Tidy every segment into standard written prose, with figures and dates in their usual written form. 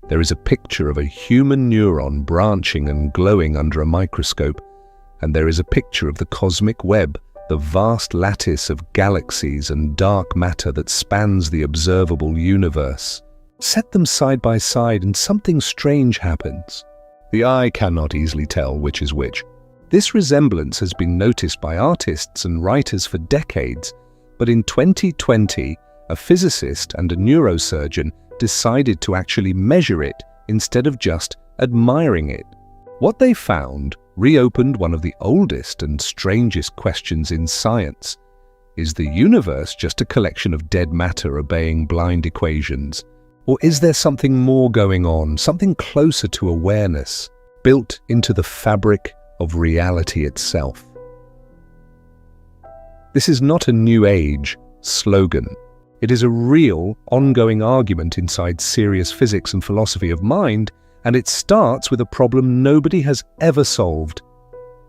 There is a picture of a human neuron branching and glowing under a microscope, and there is a picture of the cosmic web, the vast lattice of galaxies and dark matter that spans the observable universe. Set them side by side and something strange happens. The eye cannot easily tell which is which. This resemblance has been noticed by artists and writers for decades, but in 2020, a physicist and a neurosurgeon decided to actually measure it instead of just admiring it. What they found reopened one of the oldest and strangest questions in science. Is the universe just a collection of dead matter obeying blind equations? Or is there something more going on, something closer to awareness, built into the fabric of reality itself? This is not a New Age slogan. It is a real, ongoing argument inside serious physics and philosophy of mind, and it starts with a problem nobody has ever solved.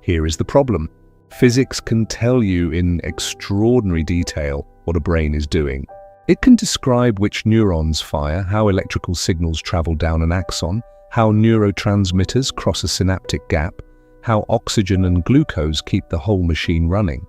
Here is the problem. Physics can tell you in extraordinary detail what a brain is doing. It can describe which neurons fire, how electrical signals travel down an axon, how neurotransmitters cross a synaptic gap, how oxygen and glucose keep the whole machine running.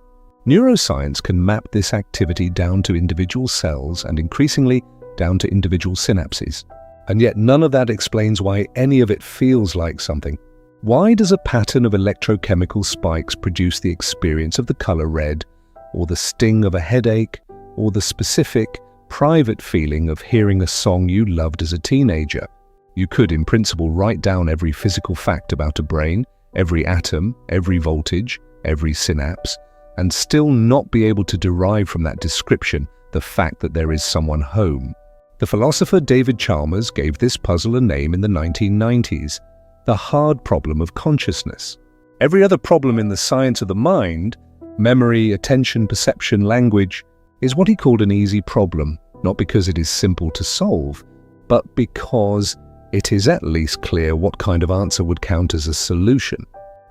Neuroscience can map this activity down to individual cells and increasingly down to individual synapses. And yet none of that explains why any of it feels like something. Why does a pattern of electrochemical spikes produce the experience of the color red, or the sting of a headache, or the specific, private feeling of hearing a song you loved as a teenager? You could, in principle, write down every physical fact about a brain, every atom, every voltage, every synapse, and still not be able to derive from that description the fact that there is someone home. The philosopher David Chalmers gave this puzzle a name in the 1990s, the hard problem of consciousness. Every other problem in the science of the mind, memory, attention, perception, language, is what he called an easy problem, not because it is simple to solve, but because it is at least clear what kind of answer would count as a solution.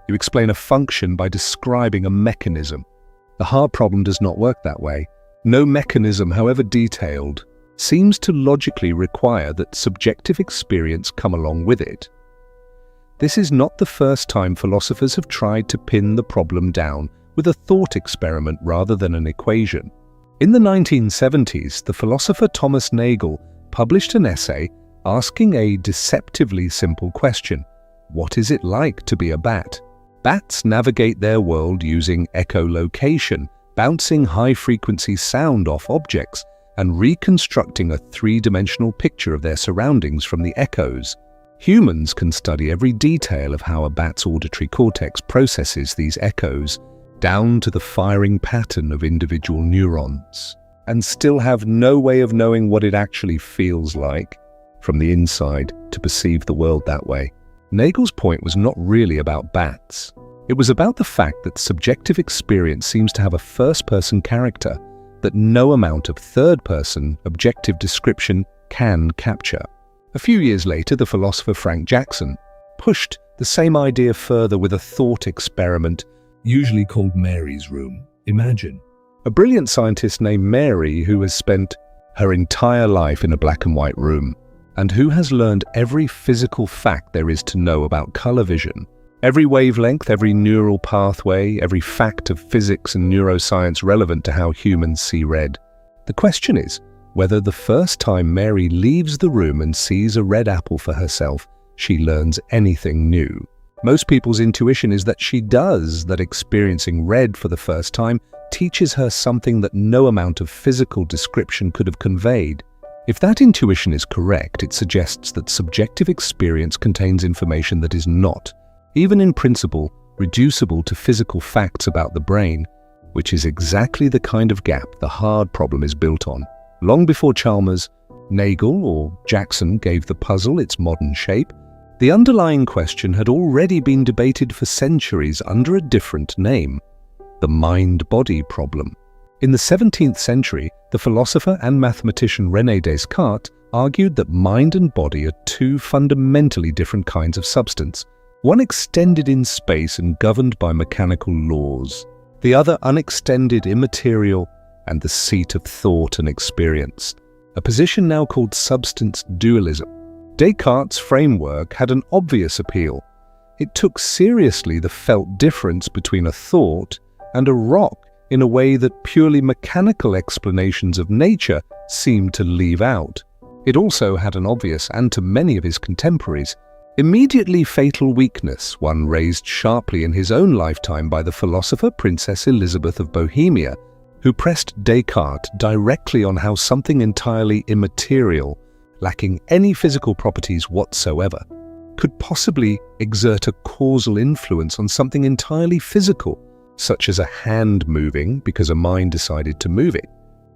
You explain a function by describing a mechanism. The hard problem does not work that way. No mechanism, however detailed, seems to logically require that subjective experience come along with it. This is not the first time philosophers have tried to pin the problem down with a thought experiment rather than an equation. In the 1970s, the philosopher Thomas Nagel published an essay asking a deceptively simple question: what is it like to be a bat? Bats navigate their world using echolocation, bouncing high-frequency sound off objects and reconstructing a three-dimensional picture of their surroundings from the echoes. Humans can study every detail of how a bat's auditory cortex processes these echoes, down to the firing pattern of individual neurons, and still have no way of knowing what it actually feels like from the inside to perceive the world that way. Nagel's point was not really about bats. It was about the fact that subjective experience seems to have a first-person character that no amount of third-person objective description can capture. A few years later, the philosopher Frank Jackson pushed the same idea further with a thought experiment usually called Mary's room. Imagine a brilliant scientist named Mary who has spent her entire life in a black and white room and who has learned every physical fact there is to know about color vision, every wavelength, every neural pathway, every fact of physics and neuroscience relevant to how humans see red. The question is whether the first time Mary leaves the room and sees a red apple for herself, she learns anything new. Most people's intuition is that she does, that experiencing red for the first time teaches her something that no amount of physical description could have conveyed. If that intuition is correct, it suggests that subjective experience contains information that is not, even in principle, reducible to physical facts about the brain, which is exactly the kind of gap the hard problem is built on. Long before Chalmers, Nagel or Jackson gave the puzzle its modern shape, the underlying question had already been debated for centuries under a different name: the mind-body problem. In the 17th century, the philosopher and mathematician René Descartes argued that mind and body are two fundamentally different kinds of substance, one extended in space and governed by mechanical laws, the other unextended, immaterial, and the seat of thought and experience, a position now called substance dualism. Descartes' framework had an obvious appeal. It took seriously the felt difference between a thought and a rock in a way that purely mechanical explanations of nature seemed to leave out. It also had an obvious, and to many of his contemporaries, immediately fatal weakness, one raised sharply in his own lifetime by the philosopher Princess Elizabeth of Bohemia, who pressed Descartes directly on how something entirely immaterial, lacking any physical properties whatsoever, could possibly exert a causal influence on something entirely physical, such as a hand moving because a mind decided to move it,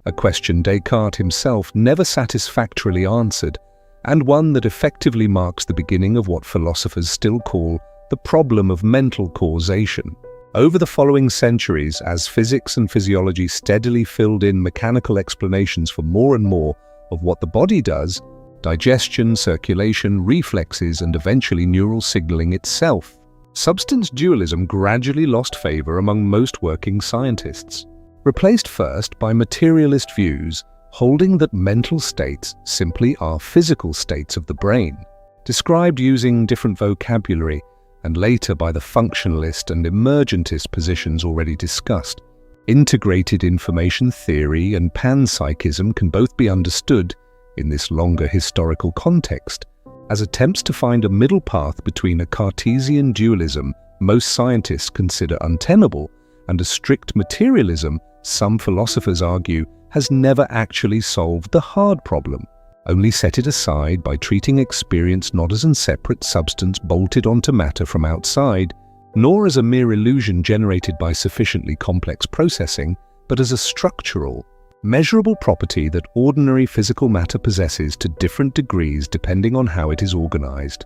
a question Descartes himself never satisfactorily answered, and one that effectively marks the beginning of what philosophers still call the problem of mental causation. Over the following centuries, as physics and physiology steadily filled in mechanical explanations for more and more of what the body does, digestion, circulation, reflexes, and eventually neural signaling itself, substance dualism gradually lost favor among most working scientists, replaced first by materialist views holding that mental states simply are physical states of the brain, described using different vocabulary, and later by the functionalist and emergentist positions already discussed. Integrated information theory and panpsychism can both be understood, in this longer historical context, as attempts to find a middle path between a Cartesian dualism most scientists consider untenable and a strict materialism some philosophers argue has never actually solved the hard problem, only set it aside by treating experience not as a separate substance bolted onto matter from outside, nor as a mere illusion generated by sufficiently complex processing, but as a structural, measurable property that ordinary physical matter possesses to different degrees depending on how it is organized.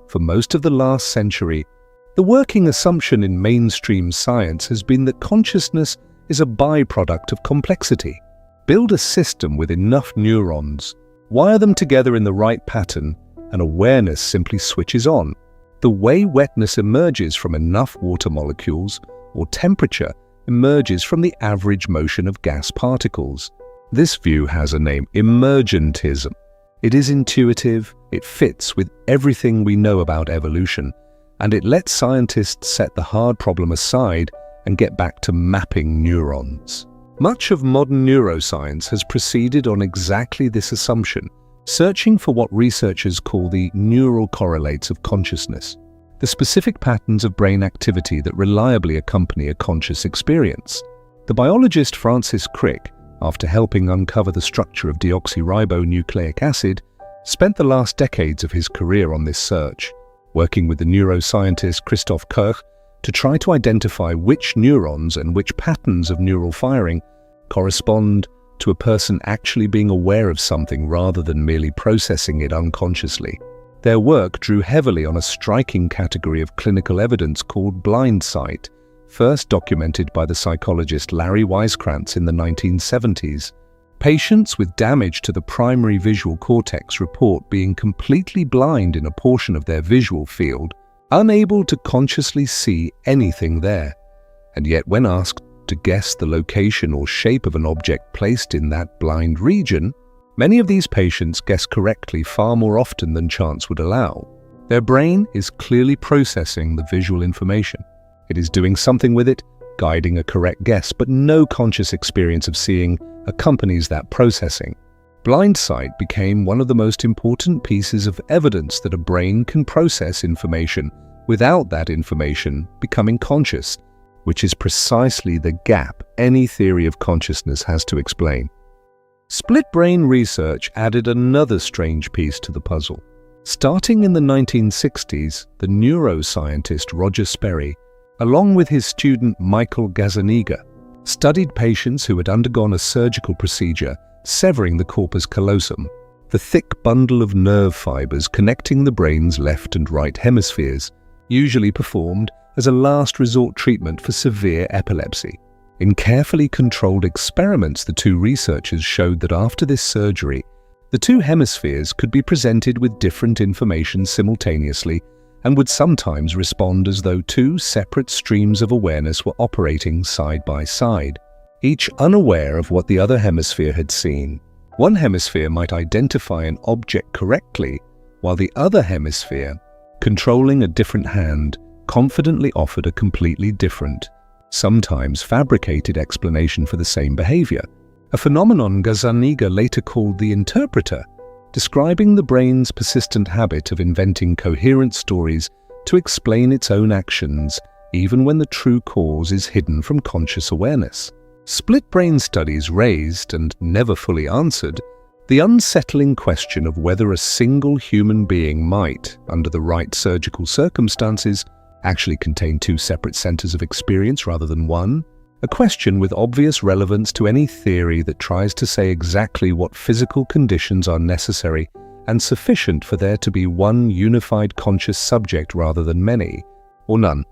For most of the last century, the working assumption in mainstream science has been that consciousness is a byproduct of complexity. Build a system with enough neurons, wire them together in the right pattern, and awareness simply switches on. The way wetness emerges from enough water molecules, or temperature emerges from the average motion of gas particles. This view has a name: emergentism. It is intuitive, it fits with everything we know about evolution, and it lets scientists set the hard problem aside and get back to mapping neurons. Much of modern neuroscience has proceeded on exactly this assumption, searching for what researchers call the neural correlates of consciousness, the specific patterns of brain activity that reliably accompany a conscious experience. The biologist Francis Crick, after helping uncover the structure of deoxyribonucleic acid, spent the last decades of his career on this search, working with the neuroscientist Christof Koch to try to identify which neurons and which patterns of neural firing correspond to a person actually being aware of something rather than merely processing it unconsciously. Their work drew heavily on a striking category of clinical evidence called blind sight, first documented by the psychologist Larry Weisskranz in the 1970s. Patients with damage to the primary visual cortex report being completely blind in a portion of their visual field, unable to consciously see anything there. And yet when asked to guess the location or shape of an object placed in that blind region, many of these patients guess correctly far more often than chance would allow. Their brain is clearly processing the visual information. It is doing something with it, guiding a correct guess, but no conscious experience of seeing accompanies that processing. Blind sight became one of the most important pieces of evidence that a brain can process information without that information becoming conscious, which is precisely the gap any theory of consciousness has to explain. Split brain research added another strange piece to the puzzle. Starting in the 1960s, the neuroscientist Roger Sperry, along with his student Michael Gazzaniga, studied patients who had undergone a surgical procedure severing the corpus callosum, the thick bundle of nerve fibers connecting the brain's left and right hemispheres, usually performed as a last resort treatment for severe epilepsy. In carefully controlled experiments, the two researchers showed that after this surgery, the two hemispheres could be presented with different information simultaneously and would sometimes respond as though two separate streams of awareness were operating side by side, each unaware of what the other hemisphere had seen. One hemisphere might identify an object correctly, while the other hemisphere, controlling a different hand, confidently offered a completely different, sometimes fabricated explanation for the same behavior, a phenomenon Gazzaniga later called the interpreter, describing the brain's persistent habit of inventing coherent stories to explain its own actions, even when the true cause is hidden from conscious awareness. Split brain studies raised, and never fully answered, the unsettling question of whether a single human being might, under the right surgical circumstances, actually contain two separate centers of experience rather than one, a question with obvious relevance to any theory that tries to say exactly what physical conditions are necessary and sufficient for there to be one unified conscious subject rather than many, or none.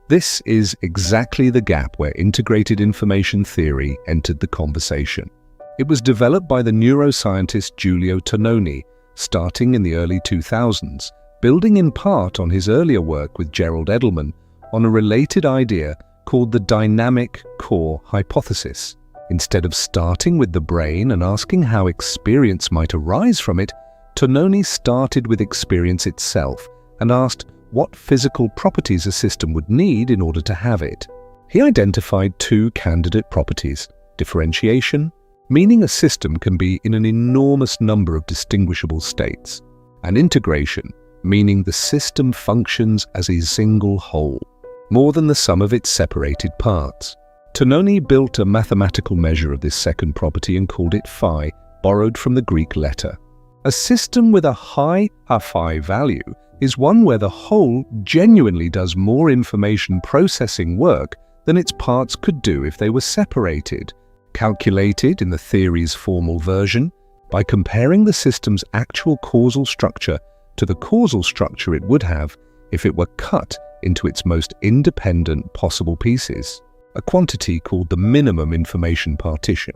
This is exactly the gap where integrated information theory entered the conversation. It was developed by the neuroscientist Giulio Tononi, starting in the early 2000s, building in part on his earlier work with Gerald Edelman on a related idea called the dynamic core hypothesis. Instead of starting with the brain and asking how experience might arise from it, Tononi started with experience itself and asked what physical properties a system would need in order to have it. He identified two candidate properties: differentiation, meaning a system can be in an enormous number of distinguishable states, and integration, meaning the system functions as a single whole, more than the sum of its separated parts. Tononi built a mathematical measure of this second property and called it phi, borrowed from the Greek letter. A system with a high phi value is one where the whole genuinely does more information processing work than its parts could do if they were separated, calculated in the theory's formal version by comparing the system's actual causal structure to the causal structure it would have if it were cut into its most independent possible pieces, a quantity called the minimum information partition.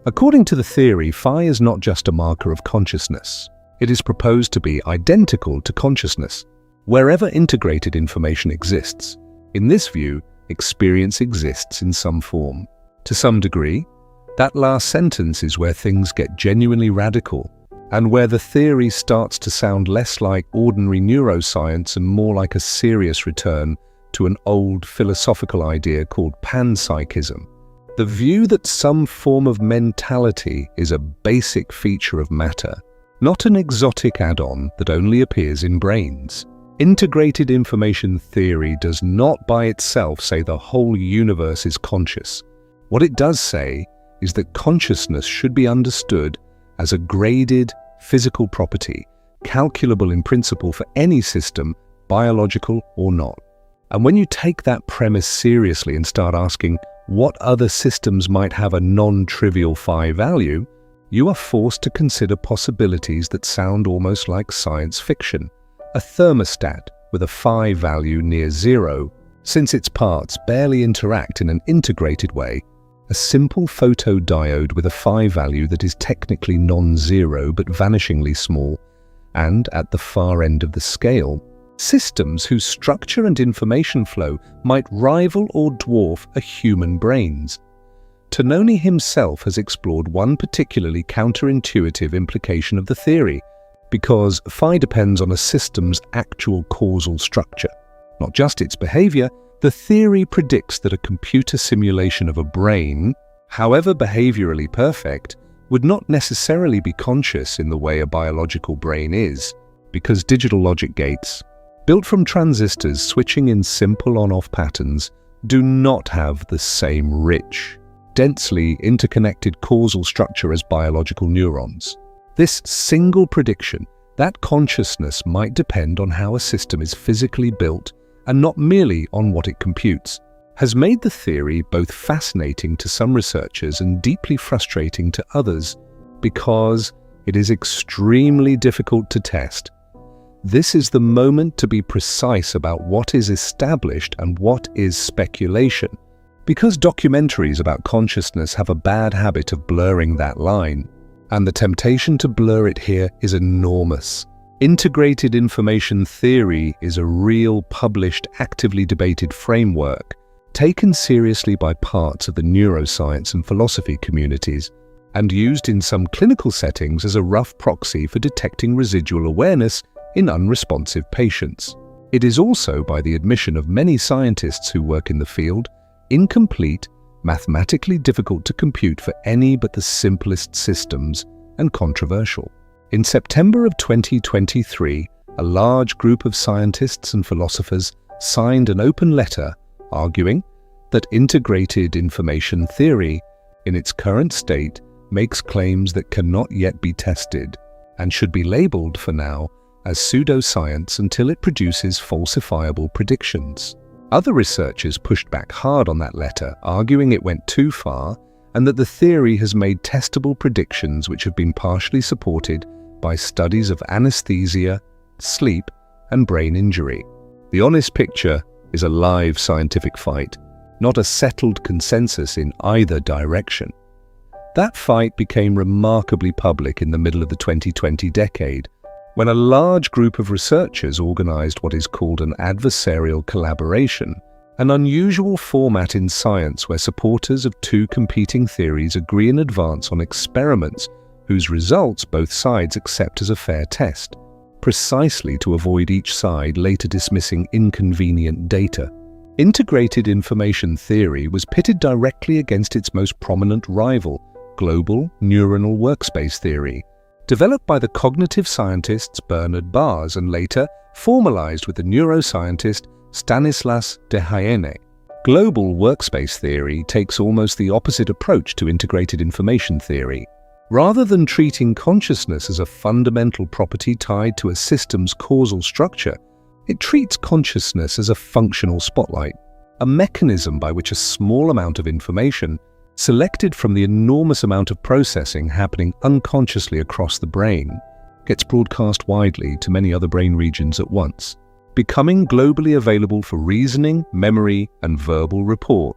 According to the theory, phi is not just a marker of consciousness. It is proposed to be identical to consciousness, wherever integrated information exists. In this view, experience exists in some form. To some degree, that last sentence is where things get genuinely radical, and where the theory starts to sound less like ordinary neuroscience and more like a serious return to an old philosophical idea called panpsychism. The view that some form of mentality is a basic feature of matter, not an exotic add-on that only appears in brains. Integrated information theory does not by itself say the whole universe is conscious. What it does say is that consciousness should be understood as a graded physical property, calculable in principle for any system, biological or not. And when you take that premise seriously and start asking what other systems might have a non-trivial phi value, you are forced to consider possibilities that sound almost like science fiction. A thermostat with a phi value near zero, since its parts barely interact in an integrated way, a simple photodiode with a phi value that is technically non-zero but vanishingly small, and at the far end of the scale, systems whose structure and information flow might rival or dwarf a human brain's. Tononi himself has explored one particularly counterintuitive implication of the theory, because phi depends on a system's actual causal structure, not just its behavior. The theory predicts that a computer simulation of a brain, however behaviorally perfect, would not necessarily be conscious in the way a biological brain is, because digital logic gates, built from transistors switching in simple on-off patterns, do not have the same rich, densely interconnected causal structure as biological neurons. This single prediction, that consciousness might depend on how a system is physically built and not merely on what it computes, has made the theory both fascinating to some researchers and deeply frustrating to others because it is extremely difficult to test. This is the moment to be precise about what is established and what is speculation, because documentaries about consciousness have a bad habit of blurring that line, and the temptation to blur it here is enormous. Integrated information theory is a real, published, actively debated framework, taken seriously by parts of the neuroscience and philosophy communities, and used in some clinical settings as a rough proxy for detecting residual awareness in unresponsive patients. It is also, by the admission of many scientists who work in the field, incomplete, mathematically difficult to compute for any but the simplest systems, and controversial. In September of 2023, a large group of scientists and philosophers signed an open letter arguing that integrated information theory, in its current state, makes claims that cannot yet be tested and should be labeled for now as pseudoscience until it produces falsifiable predictions. Other researchers pushed back hard on that letter, arguing it went too far and that the theory has made testable predictions which have been partially supported by studies of anesthesia, sleep, and brain injury. The honest picture is a live scientific fight, not a settled consensus in either direction. That fight became remarkably public in the middle of the 2020 decade, when a large group of researchers organized what is called an adversarial collaboration, an unusual format in science where supporters of two competing theories agree in advance on experiments whose results both sides accept as a fair test, precisely to avoid each side later dismissing inconvenient data. Integrated information theory was pitted directly against its most prominent rival, global neuronal workspace theory, developed by the cognitive scientists Bernard Baars and later formalized with the neuroscientist Stanislas Dehaene. Global workspace theory takes almost the opposite approach to integrated information theory. Rather than treating consciousness as a fundamental property tied to a system's causal structure, it treats consciousness as a functional spotlight, a mechanism by which a small amount of information, selected from the enormous amount of processing happening unconsciously across the brain, gets broadcast widely to many other brain regions at once, becoming globally available for reasoning, memory, and verbal report.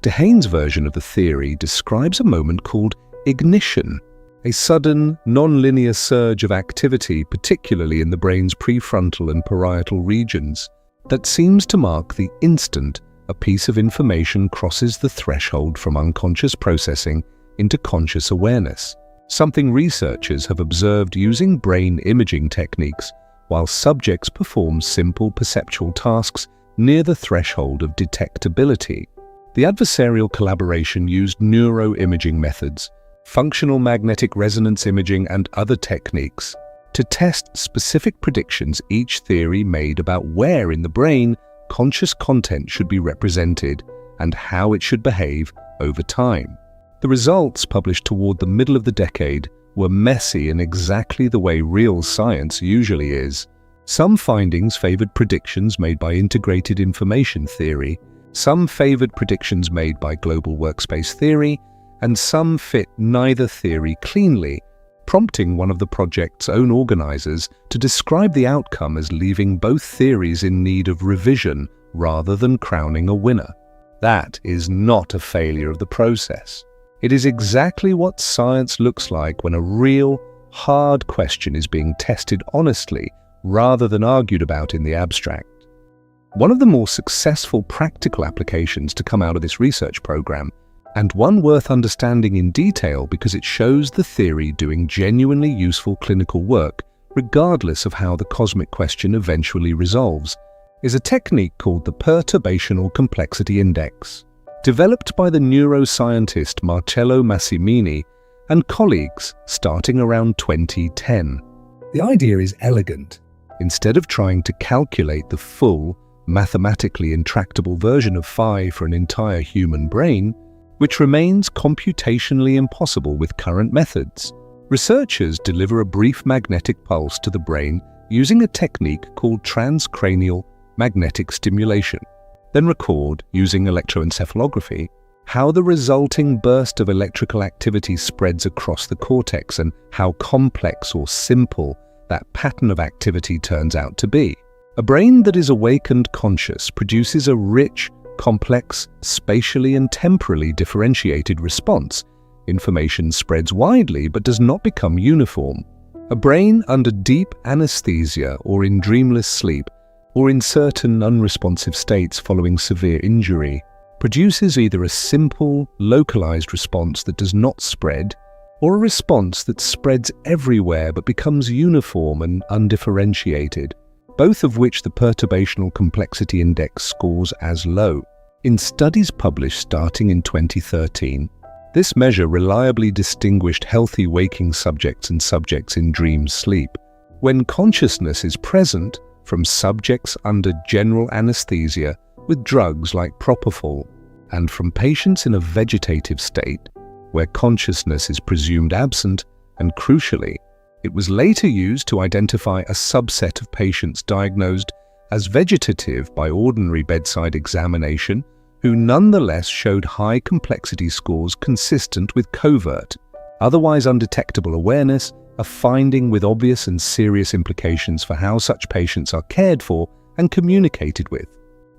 Dehaene's version of the theory describes a moment called ignition, a sudden, non-linear surge of activity, particularly in the brain's prefrontal and parietal regions, that seems to mark the instant a piece of information crosses the threshold from unconscious processing into conscious awareness, something researchers have observed using brain imaging techniques while subjects perform simple perceptual tasks near the threshold of detectability. The adversarial collaboration used neuroimaging methods, functional magnetic resonance imaging, and other techniques to test specific predictions each theory made about where in the brain conscious content should be represented and how it should behave over time. The results, published toward the middle of the decade, were messy in exactly the way real science usually is. Some findings favored predictions made by integrated information theory, some favored predictions made by global workspace theory, and some fit neither theory cleanly, prompting one of the project's own organizers to describe the outcome as leaving both theories in need of revision rather than crowning a winner. That is not a failure of the process. It is exactly what science looks like when a real, hard question is being tested honestly rather than argued about in the abstract. One of the more successful practical applications to come out of this research program, and one worth understanding in detail because it shows the theory doing genuinely useful clinical work, regardless of how the cosmic question eventually resolves, is a technique called the perturbational complexity index, developed by the neuroscientist Marcello Massimini and colleagues starting around 2010. The idea is elegant. Instead of trying to calculate the full, mathematically intractable version of phi for an entire human brain, which remains computationally impossible with current methods, researchers deliver a brief magnetic pulse to the brain using a technique called transcranial magnetic stimulation, then record, using electroencephalography, how the resulting burst of electrical activity spreads across the cortex and how complex or simple that pattern of activity turns out to be. A brain that is awakened conscious produces a rich, complex, spatially and temporally differentiated response. Information spreads widely but does not become uniform. A brain under deep anesthesia or in dreamless sleep, or in certain unresponsive states following severe injury, produces either a simple, localized response that does not spread, or a response that spreads everywhere but becomes uniform and undifferentiated, both of which the perturbational complexity index scores as low. In studies published starting in 2013, this measure reliably distinguished healthy waking subjects and subjects in dream sleep, when consciousness is present, from subjects under general anesthesia with drugs like propofol, and from patients in a vegetative state, where consciousness is presumed absent, and crucially, it was later used to identify a subset of patients diagnosed as vegetative by ordinary bedside examination who nonetheless showed high complexity scores consistent with covert, otherwise undetectable awareness, a finding with obvious and serious implications for how such patients are cared for and communicated with.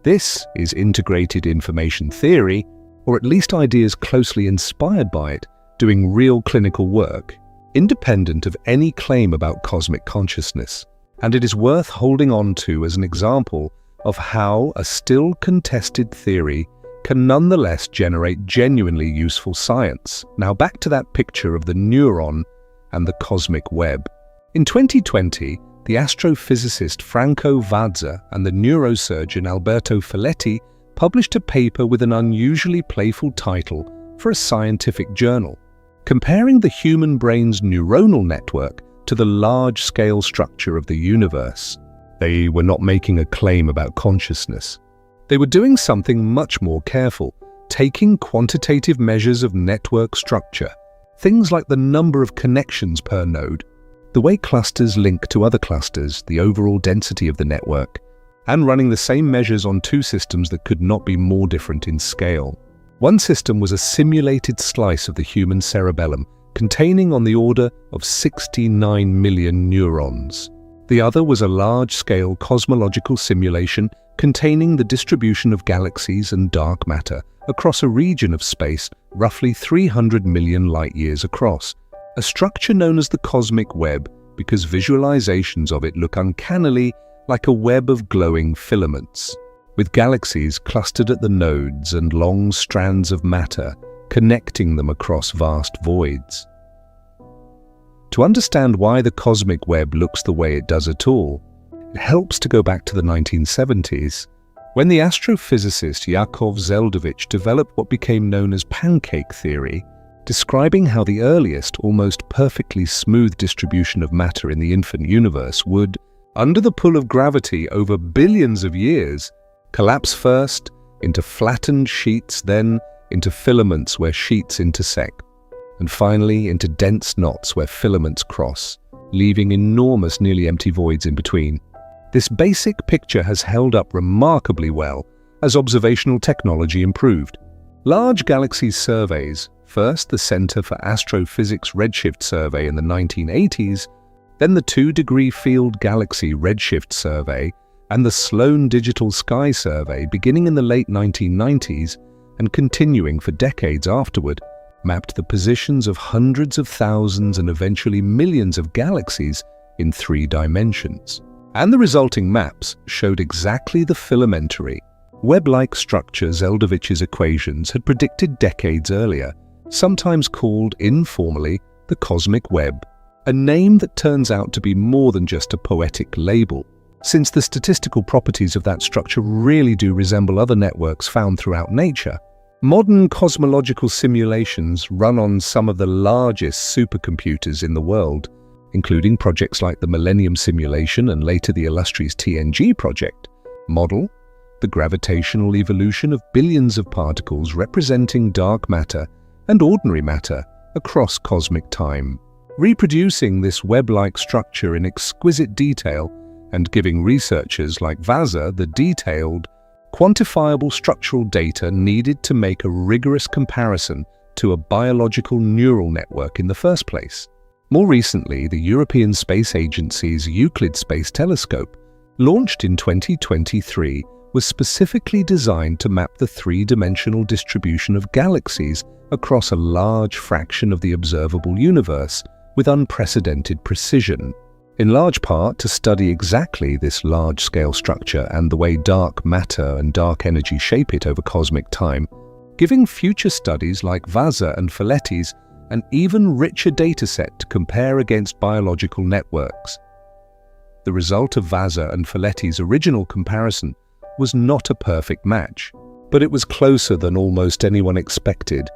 This is integrated information theory, or at least ideas closely inspired by it, doing real clinical work, independent of any claim about cosmic consciousness, and it is worth holding on to as an example of how a still contested theory can nonetheless generate genuinely useful science. Now back to that picture of the neuron and the cosmic web. In 2020, the astrophysicist Franco Vazza and the neurosurgeon Alberto Folletti published a paper with an unusually playful title for a scientific journal, comparing the human brain's neuronal network to the large-scale structure of the universe. They were not making a claim about consciousness. They were doing something much more careful, taking quantitative measures of network structure, things like the number of connections per node, the way clusters link to other clusters, the overall density of the network, and running the same measures on two systems that could not be more different in scale. One system was a simulated slice of the human cerebellum, containing on the order of 69 million neurons. The other was a large-scale cosmological simulation containing the distribution of galaxies and dark matter across a region of space roughly 300 million light-years across, a structure known as the cosmic web because visualizations of it look uncannily like a web of glowing filaments, with galaxies clustered at the nodes and long strands of matter connecting them across vast voids. To understand why the cosmic web looks the way it does at all, it helps to go back to the 1970s, when the astrophysicist Yakov Zeldovich developed what became known as pancake theory, describing how the earliest, almost perfectly smooth distribution of matter in the infant universe would, under the pull of gravity over billions of years, collapse first into flattened sheets, then into filaments where sheets intersect, and finally into dense knots where filaments cross, leaving enormous, nearly empty voids in between. This basic picture has held up remarkably well as observational technology improved. Large galaxies surveys, first the Center for Astrophysics Redshift Survey in the 1980s, then the 2-degree field galaxy redshift survey and the Sloan Digital Sky Survey beginning in the late 1990s and continuing for decades afterward, mapped the positions of hundreds of thousands and eventually millions of galaxies in 3 dimensions. And the resulting maps showed exactly the filamentary, web-like structure Zeldovich's equations had predicted decades earlier, sometimes called informally the cosmic web, a name that turns out to be more than just a poetic label, since the statistical properties of that structure really do resemble other networks found throughout nature. Modern cosmological simulations run on some of the largest supercomputers in the world, including projects like the Millennium Simulation and later the illustrious TNG project, model the gravitational evolution of billions of particles representing dark matter and ordinary matter across cosmic time, reproducing this web-like structure in exquisite detail and giving researchers like Vazza the detailed, quantifiable structural data needed to make a rigorous comparison to a biological neural network in the first place. More recently, the European Space Agency's Euclid Space Telescope, launched in 2023, was specifically designed to map the 3-dimensional distribution of galaxies across a large fraction of the observable universe with unprecedented precision, in large part to study exactly this large-scale structure and the way dark matter and dark energy shape it over cosmic time, giving future studies like Vazza and Folletti's an even richer dataset to compare against biological networks. The result of Vazza and Folletti's original comparison was not a perfect match, but it was closer than almost anyone expected.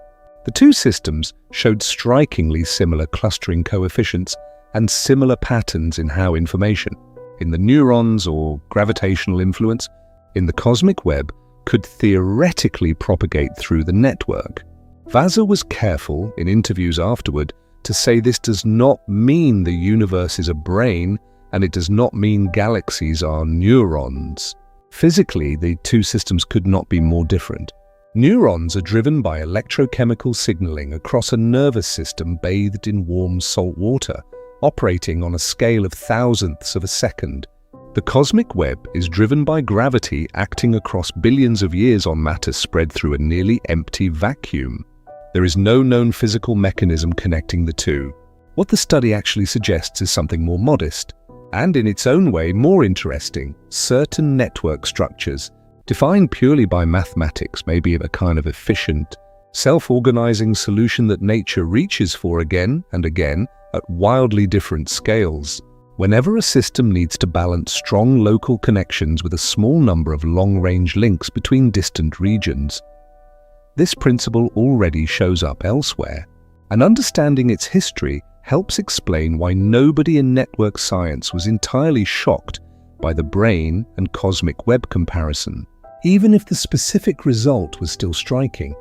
The two systems showed strikingly similar clustering coefficients and similar patterns in how information, in the neurons or gravitational influence, in the cosmic web, could theoretically propagate through the network. Vazza was careful, in interviews afterward, to say this does not mean the universe is a brain, and it does not mean galaxies are neurons. Physically, the two systems could not be more different. Neurons are driven by electrochemical signaling across a nervous system bathed in warm salt water, operating on a scale of thousandths of a second. The cosmic web is driven by gravity acting across billions of years on matter spread through a nearly empty vacuum. There is no known physical mechanism connecting the two. What the study actually suggests is something more modest, and in its own way more interesting. Certain network structures, defined purely by mathematics, may be a kind of efficient, self-organizing solution that nature reaches for again and again at wildly different scales. Whenever a system needs to balance strong local connections with a small number of long-range links between distant regions. This principle already shows up elsewhere, and understanding its history helps explain why nobody in network science was entirely shocked by the brain and cosmic web comparison, even if the specific result was still striking.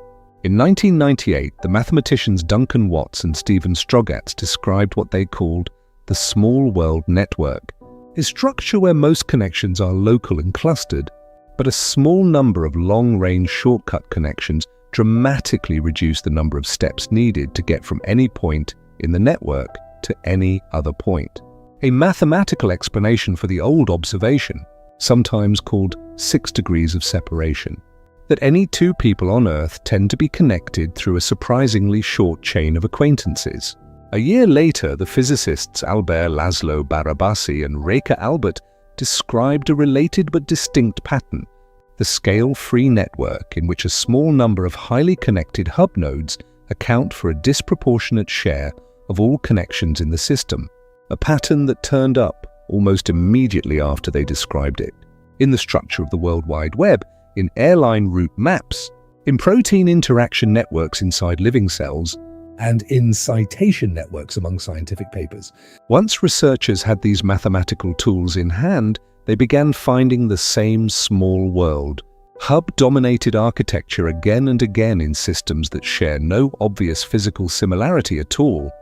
In 1998, the mathematicians Duncan Watts and Stephen Strogatz described what they called the small world network, a structure where most connections are local and clustered, but a small number of long-range shortcut connections dramatically reduce the number of steps needed to get from any point in the network to any other point. A mathematical explanation for the old observation, sometimes called 6 degrees of separation, that any two people on Earth tend to be connected through a surprisingly short chain of acquaintances. A year later, the physicists Albert Laszlo Barabasi and Reka Albert described a related but distinct pattern, the scale-free network in which a small number of highly connected hub nodes account for a disproportionate share of all connections in the system, a pattern that turned up almost immediately after they described it. In the structure of the World Wide Web, in airline route maps, in protein interaction networks inside living cells, and in citation networks among scientific papers. Once researchers had these mathematical tools in hand, they began finding the same small world, hub-dominated architecture again and again in systems that share no obvious physical similarity at all.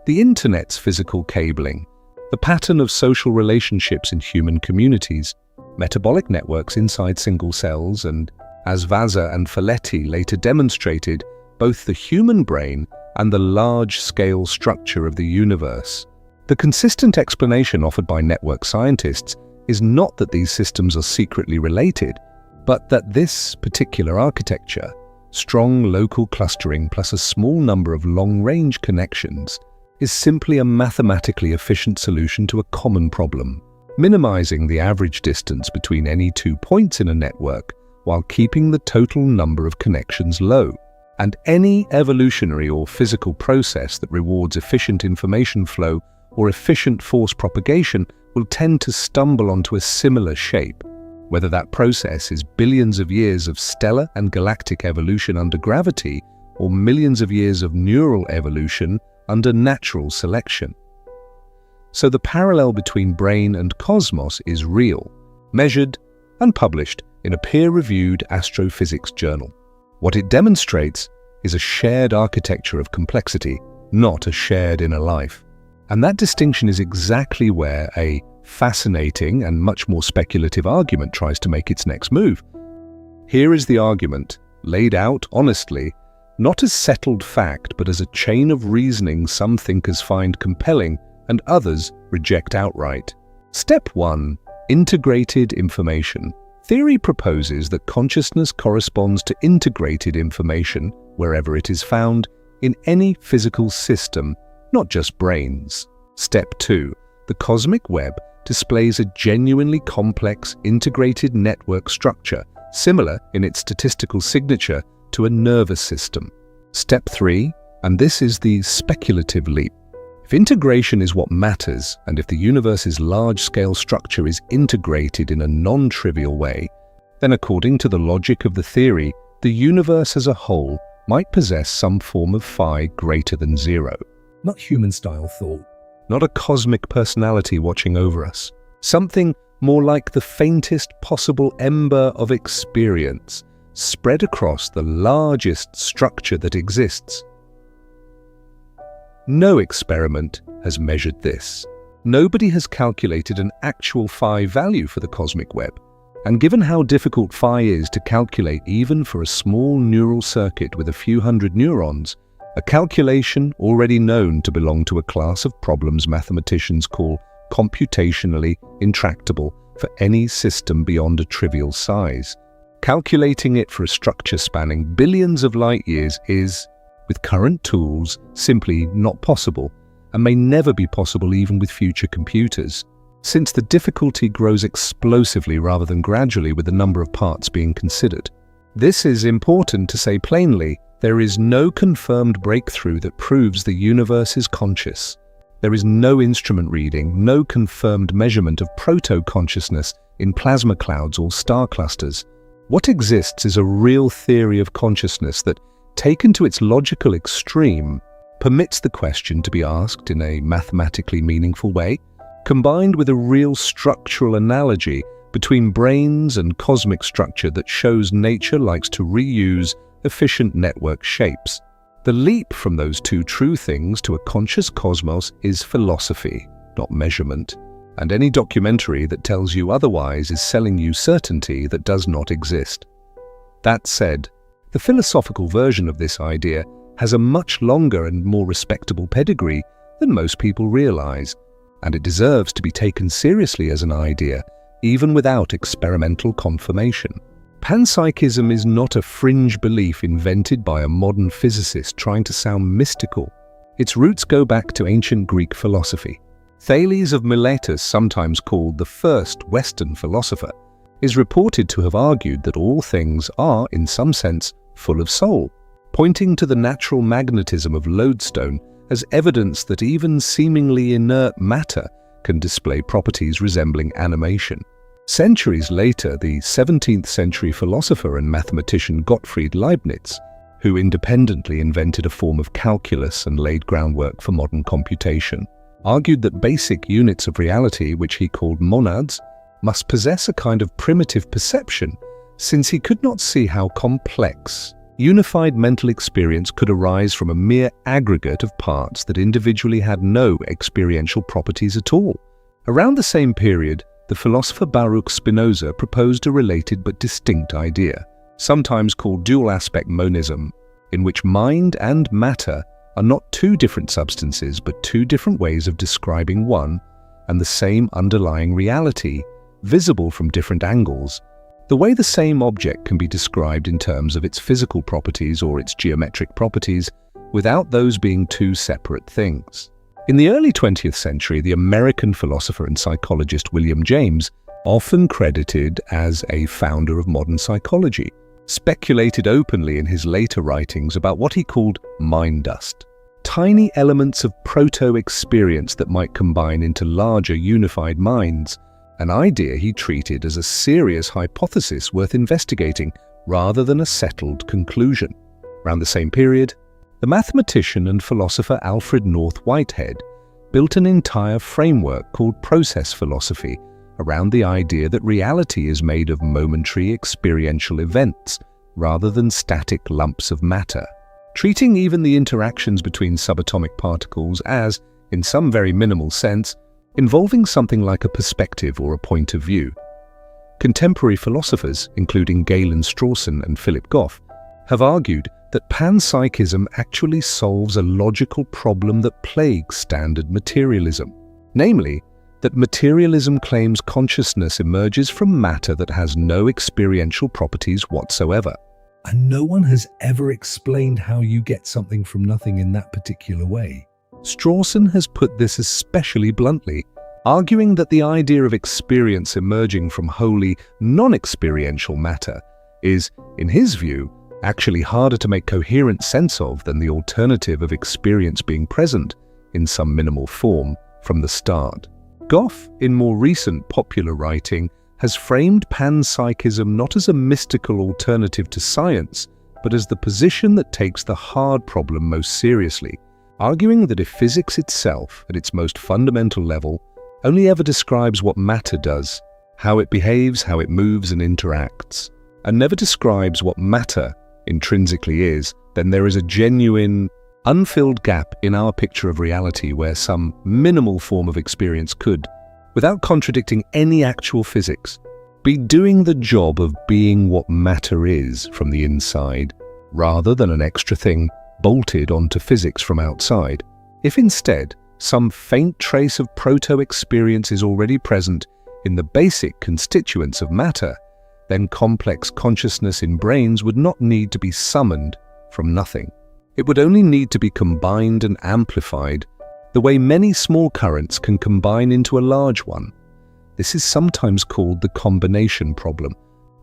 The Internet's physical cabling, the pattern of social relationships in human communities, metabolic networks inside single cells, and, as Vazza and Folletti later demonstrated, both the human brain and the large-scale structure of the universe. The consistent explanation offered by network scientists is not that these systems are secretly related, but that this particular architecture, strong local clustering plus a small number of long-range connections, is simply a mathematically efficient solution to a common problem, minimizing the average distance between any 2 points in a network while keeping the total number of connections low. And any evolutionary or physical process that rewards efficient information flow or efficient force propagation will tend to stumble onto a similar shape, whether that process is billions of years of stellar and galactic evolution under gravity or millions of years of neural evolution under natural selection. So the parallel between brain and cosmos is real, measured and published in a peer-reviewed astrophysics journal. What it demonstrates is a shared architecture of complexity, not a shared inner life. And that distinction is exactly where a fascinating and much more speculative argument tries to make its next move. Here is the argument, laid out honestly, not as settled fact, but as a chain of reasoning some thinkers find compelling and others reject outright. Step 1. Integrated information. Theory proposes that consciousness corresponds to integrated information wherever it is found in any physical system, not just brains. Step 2. The cosmic web displays a genuinely complex integrated network structure, similar in its statistical signature to a nervous system. Step 3. And this is the speculative leap. If integration is what matters, and if the universe's large-scale structure is integrated in a non-trivial way, then according to the logic of the theory, the universe as a whole might possess some form of phi greater than zero. Not human-style thought. Not a cosmic personality watching over us. Something more like the faintest possible ember of experience spread across the largest structure that exists. No experiment has measured this. Nobody has calculated an actual phi value for the cosmic web. And given how difficult phi is to calculate even for a small neural circuit with a few hundred neurons, a calculation already known to belong to a class of problems mathematicians call computationally intractable for any system beyond a trivial size. Calculating it for a structure spanning billions of light years is, with current tools, simply not possible, and may never be possible even with future computers, since the difficulty grows explosively rather than gradually with the number of parts being considered. This is important to say plainly. There is no confirmed breakthrough that proves the universe is conscious. There is no instrument reading, no confirmed measurement of proto-consciousness in plasma clouds or star clusters. What exists is a real theory of consciousness that, taken to its logical extreme, permits the question to be asked in a mathematically meaningful way, combined with a real structural analogy between brains and cosmic structure that shows nature likes to reuse efficient network shapes. The leap from those two true things to a conscious cosmos is philosophy, not measurement, and any documentary that tells you otherwise is selling you certainty that does not exist. That said, the philosophical version of this idea has a much longer and more respectable pedigree than most people realize, and it deserves to be taken seriously as an idea, even without experimental confirmation. Panpsychism is not a fringe belief invented by a modern physicist trying to sound mystical. Its roots go back to ancient Greek philosophy. Thales of Miletus, sometimes called the first Western philosopher, is reported to have argued that all things are, in some sense, full of soul, pointing to the natural magnetism of lodestone as evidence that even seemingly inert matter can display properties resembling animation. Centuries later, the 17th century philosopher and mathematician Gottfried Leibniz, who independently invented a form of calculus and laid groundwork for modern computation, argued that basic units of reality, which he called monads, must possess a kind of primitive perception, since he could not see how complex, unified mental experience could arise from a mere aggregate of parts that individually had no experiential properties at all. Around the same period, the philosopher Baruch Spinoza proposed a related but distinct idea, sometimes called dual-aspect monism, in which mind and matter are not two different substances but two different ways of describing one and the same underlying reality, visible from different angles. The way the same object can be described in terms of its physical properties or its geometric properties without those being two separate things. In the early 20th century, the American philosopher and psychologist William James, often credited as a founder of modern psychology, speculated openly in his later writings about what he called mind dust, tiny elements of proto-experience that might combine into larger unified minds, an idea he treated as a serious hypothesis worth investigating rather than a settled conclusion. Around the same period, the mathematician and philosopher Alfred North Whitehead built an entire framework called process philosophy around the idea that reality is made of momentary experiential events rather than static lumps of matter, treating even the interactions between subatomic particles as, in some very minimal sense, involving something like a perspective or a point of view. Contemporary philosophers, including Galen Strawson and Philip Goff, have argued that panpsychism actually solves a logical problem that plagues standard materialism, namely, that materialism claims consciousness emerges from matter that has no experiential properties whatsoever. And no one has ever explained how you get something from nothing in that particular way. Strawson has put this especially bluntly, arguing that the idea of experience emerging from wholly non-experiential matter is, in his view, actually harder to make coherent sense of than the alternative of experience being present in some minimal form from the start. Goff, in more recent popular writing, has framed panpsychism not as a mystical alternative to science, but as the position that takes the hard problem most seriously, arguing that if physics itself, at its most fundamental level, only ever describes what matter does, how it behaves, how it moves and interacts, and never describes what matter intrinsically is, then there is a genuine, unfilled gap in our picture of reality where some minimal form of experience could, without contradicting any actual physics, be doing the job of being what matter is from the inside, rather than an extra thing bolted onto physics from outside. If instead, some faint trace of proto-experience is already present in the basic constituents of matter, then complex consciousness in brains would not need to be summoned from nothing. It would only need to be combined and amplified, the way many small currents can combine into a large one. This is sometimes called the combination problem,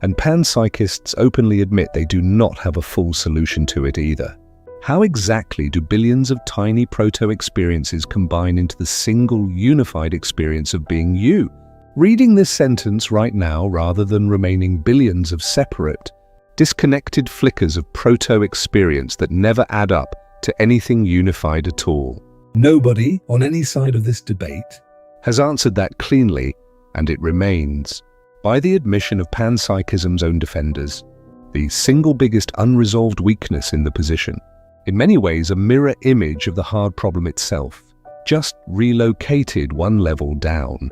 and panpsychists openly admit they do not have a full solution to it either. How exactly do billions of tiny proto-experiences combine into the single unified experience of being you? Reading this sentence right now, rather than remaining billions of separate, disconnected flickers of proto-experience that never add up to anything unified at all. Nobody, on any side of this debate, has answered that cleanly, and it remains, by the admission of panpsychism's own defenders, the single biggest unresolved weakness in the position. In many ways, a mirror image of the hard problem itself, just relocated one level down.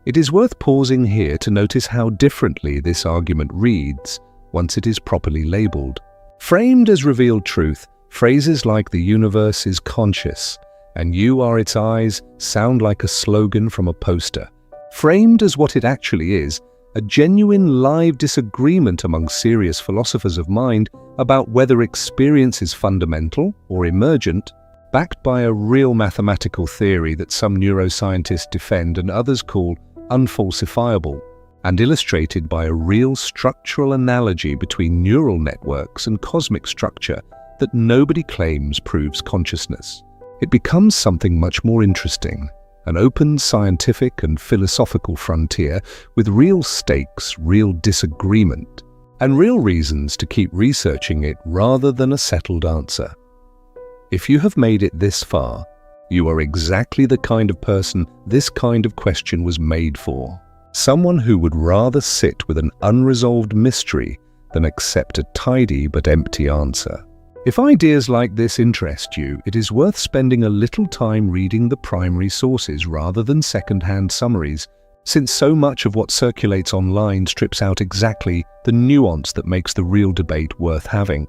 It is worth pausing here to notice how differently this argument reads once it is properly labeled. Framed as revealed truth, phrases like "the universe is conscious" and "you are its eyes" sound like a slogan from a poster. Framed as what it actually is, a genuine live disagreement among serious philosophers of mind about whether experience is fundamental or emergent, backed by a real mathematical theory that some neuroscientists defend and others call unfalsifiable, and illustrated by a real structural analogy between neural networks and cosmic structure that nobody claims proves consciousness. It becomes something much more interesting, an open scientific and philosophical frontier with real stakes, real disagreement, and real reasons to keep researching it rather than a settled answer. If you have made it this far, you are exactly the kind of person this kind of question was made for. Someone who would rather sit with an unresolved mystery than accept a tidy but empty answer. If ideas like this interest you, it is worth spending a little time reading the primary sources rather than second-hand summaries, since so much of what circulates online strips out exactly the nuance that makes the real debate worth having.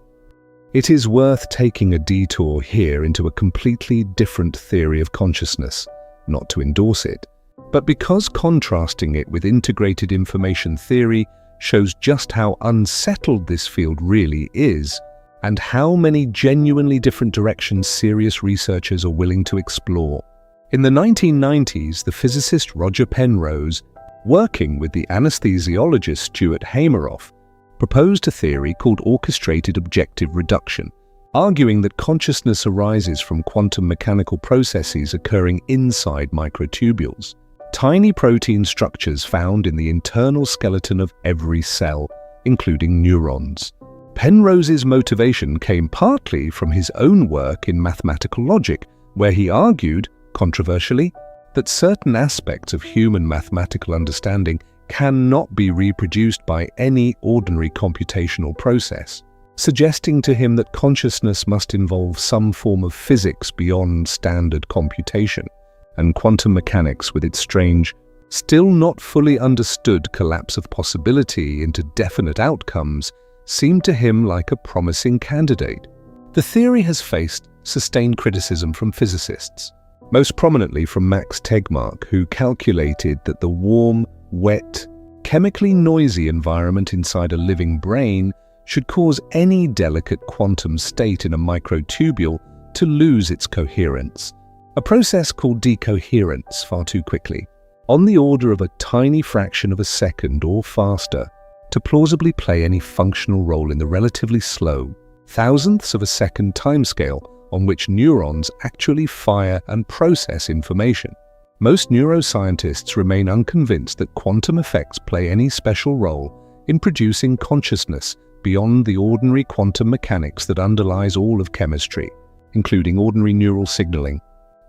It is worth taking a detour here into a completely different theory of consciousness, not to endorse it, but because contrasting it with integrated information theory shows just how unsettled this field really is, and how many genuinely different directions serious researchers are willing to explore. In the 1990s, the physicist Roger Penrose, working with the anesthesiologist Stuart Hameroff, proposed a theory called orchestrated objective reduction, arguing that consciousness arises from quantum mechanical processes occurring inside microtubules, tiny protein structures found in the internal skeleton of every cell, including neurons. Penrose's motivation came partly from his own work in mathematical logic, where he argued, controversially, that certain aspects of human mathematical understanding cannot be reproduced by any ordinary computational process, suggesting to him that consciousness must involve some form of physics beyond standard computation, and quantum mechanics with its strange, still not fully understood collapse of possibility into definite outcomes seemed to him like a promising candidate. The theory has faced sustained criticism from physicists, most prominently from Max Tegmark, who calculated that the warm, wet, chemically noisy environment inside a living brain should cause any delicate quantum state in a microtubule to lose its coherence, a process called decoherence far too quickly, on the order of a tiny fraction of a second or faster, to plausibly play any functional role in the relatively slow, thousandths of a second timescale on which neurons actually fire and process information. Most neuroscientists remain unconvinced that quantum effects play any special role in producing consciousness beyond the ordinary quantum mechanics that underlies all of chemistry, including ordinary neural signaling.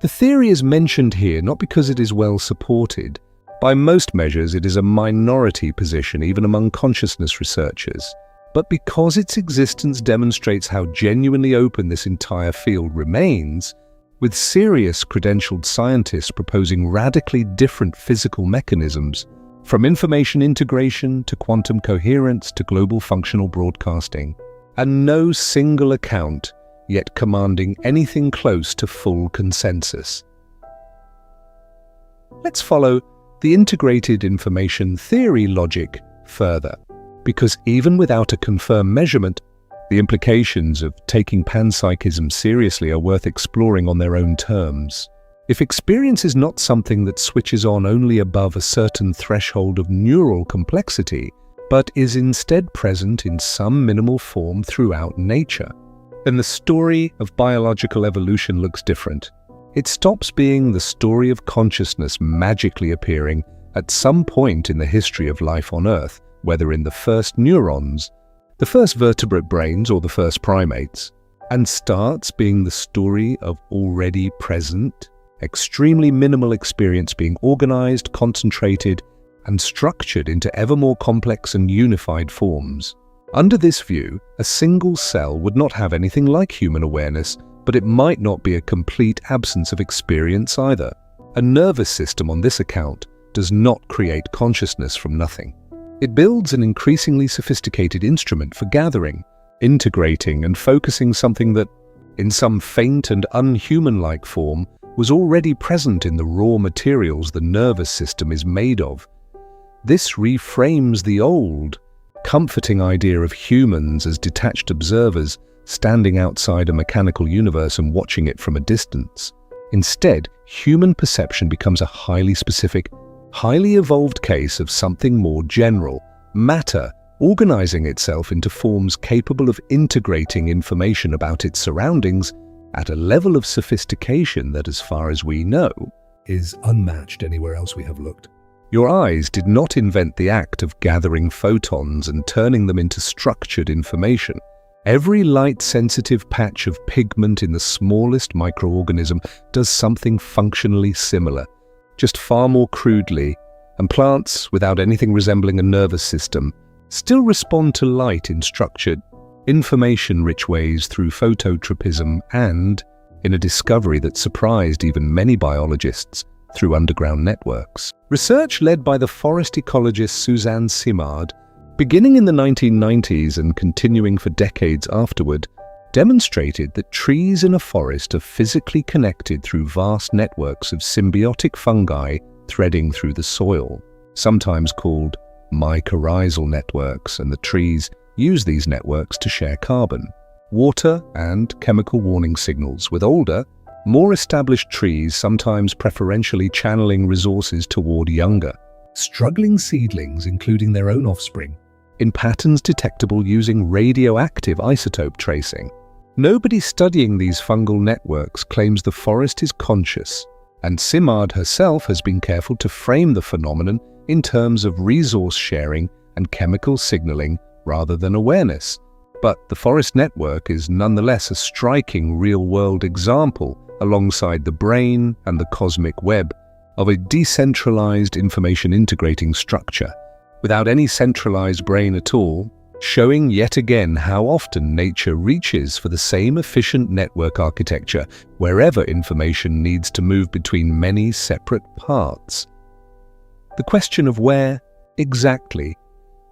The theory is mentioned here not because it is well supported. By most measures, it is a minority position even among consciousness researchers, but because its existence demonstrates how genuinely open this entire field remains, with serious credentialed scientists proposing radically different physical mechanisms, from information integration to quantum coherence to global functional broadcasting, and no single account yet commanding anything close to full consensus. Let's follow the integrated information theory logic further, because even without a confirmed measurement, the implications of taking panpsychism seriously are worth exploring on their own terms. If experience is not something that switches on only above a certain threshold of neural complexity, but is instead present in some minimal form throughout nature, then the story of biological evolution looks different. It stops being the story of consciousness magically appearing at some point in the history of life on Earth, whether in the first neurons, the first vertebrate brains, or the first primates, and starts being the story of already present, extremely minimal experience being organized, concentrated, and structured into ever more complex and unified forms. Under this view, a single cell would not have anything like human awareness, but it might not be a complete absence of experience either. A nervous system on this account does not create consciousness from nothing. It builds an increasingly sophisticated instrument for gathering, integrating, and focusing something that, in some faint and unhuman-like form, was already present in the raw materials the nervous system is made of. This reframes the old, comforting idea of humans as detached observers standing outside a mechanical universe and watching it from a distance. Instead, human perception becomes a highly specific, highly evolved case of something more general, matter organizing itself into forms capable of integrating information about its surroundings at a level of sophistication that, as far as we know, is unmatched anywhere else we have looked. Your eyes did not invent the act of gathering photons and turning them into structured information. Every light-sensitive patch of pigment in the smallest microorganism does something functionally similar, just far more crudely, and plants, without anything resembling a nervous system, still respond to light in structured, information-rich ways through phototropism and, in a discovery that surprised even many biologists, through underground networks. Research led by the forest ecologist Suzanne Simard, beginning in the 1990s and continuing for decades afterward, demonstrated that trees in a forest are physically connected through vast networks of symbiotic fungi threading through the soil, sometimes called mycorrhizal networks, and the trees use these networks to share carbon, water, and chemical warning signals, with older, more established trees sometimes preferentially channeling resources toward younger, struggling seedlings, including their own offspring, in patterns detectable using radioactive isotope tracing. Nobody studying these fungal networks claims the forest is conscious, and Simard herself has been careful to frame the phenomenon in terms of resource sharing and chemical signaling rather than awareness. But the forest network is nonetheless a striking real-world example, alongside the brain and the cosmic web, of a decentralized information integrating structure, without any centralized brain at all, showing yet again how often nature reaches for the same efficient network architecture wherever information needs to move between many separate parts. The question of where, exactly,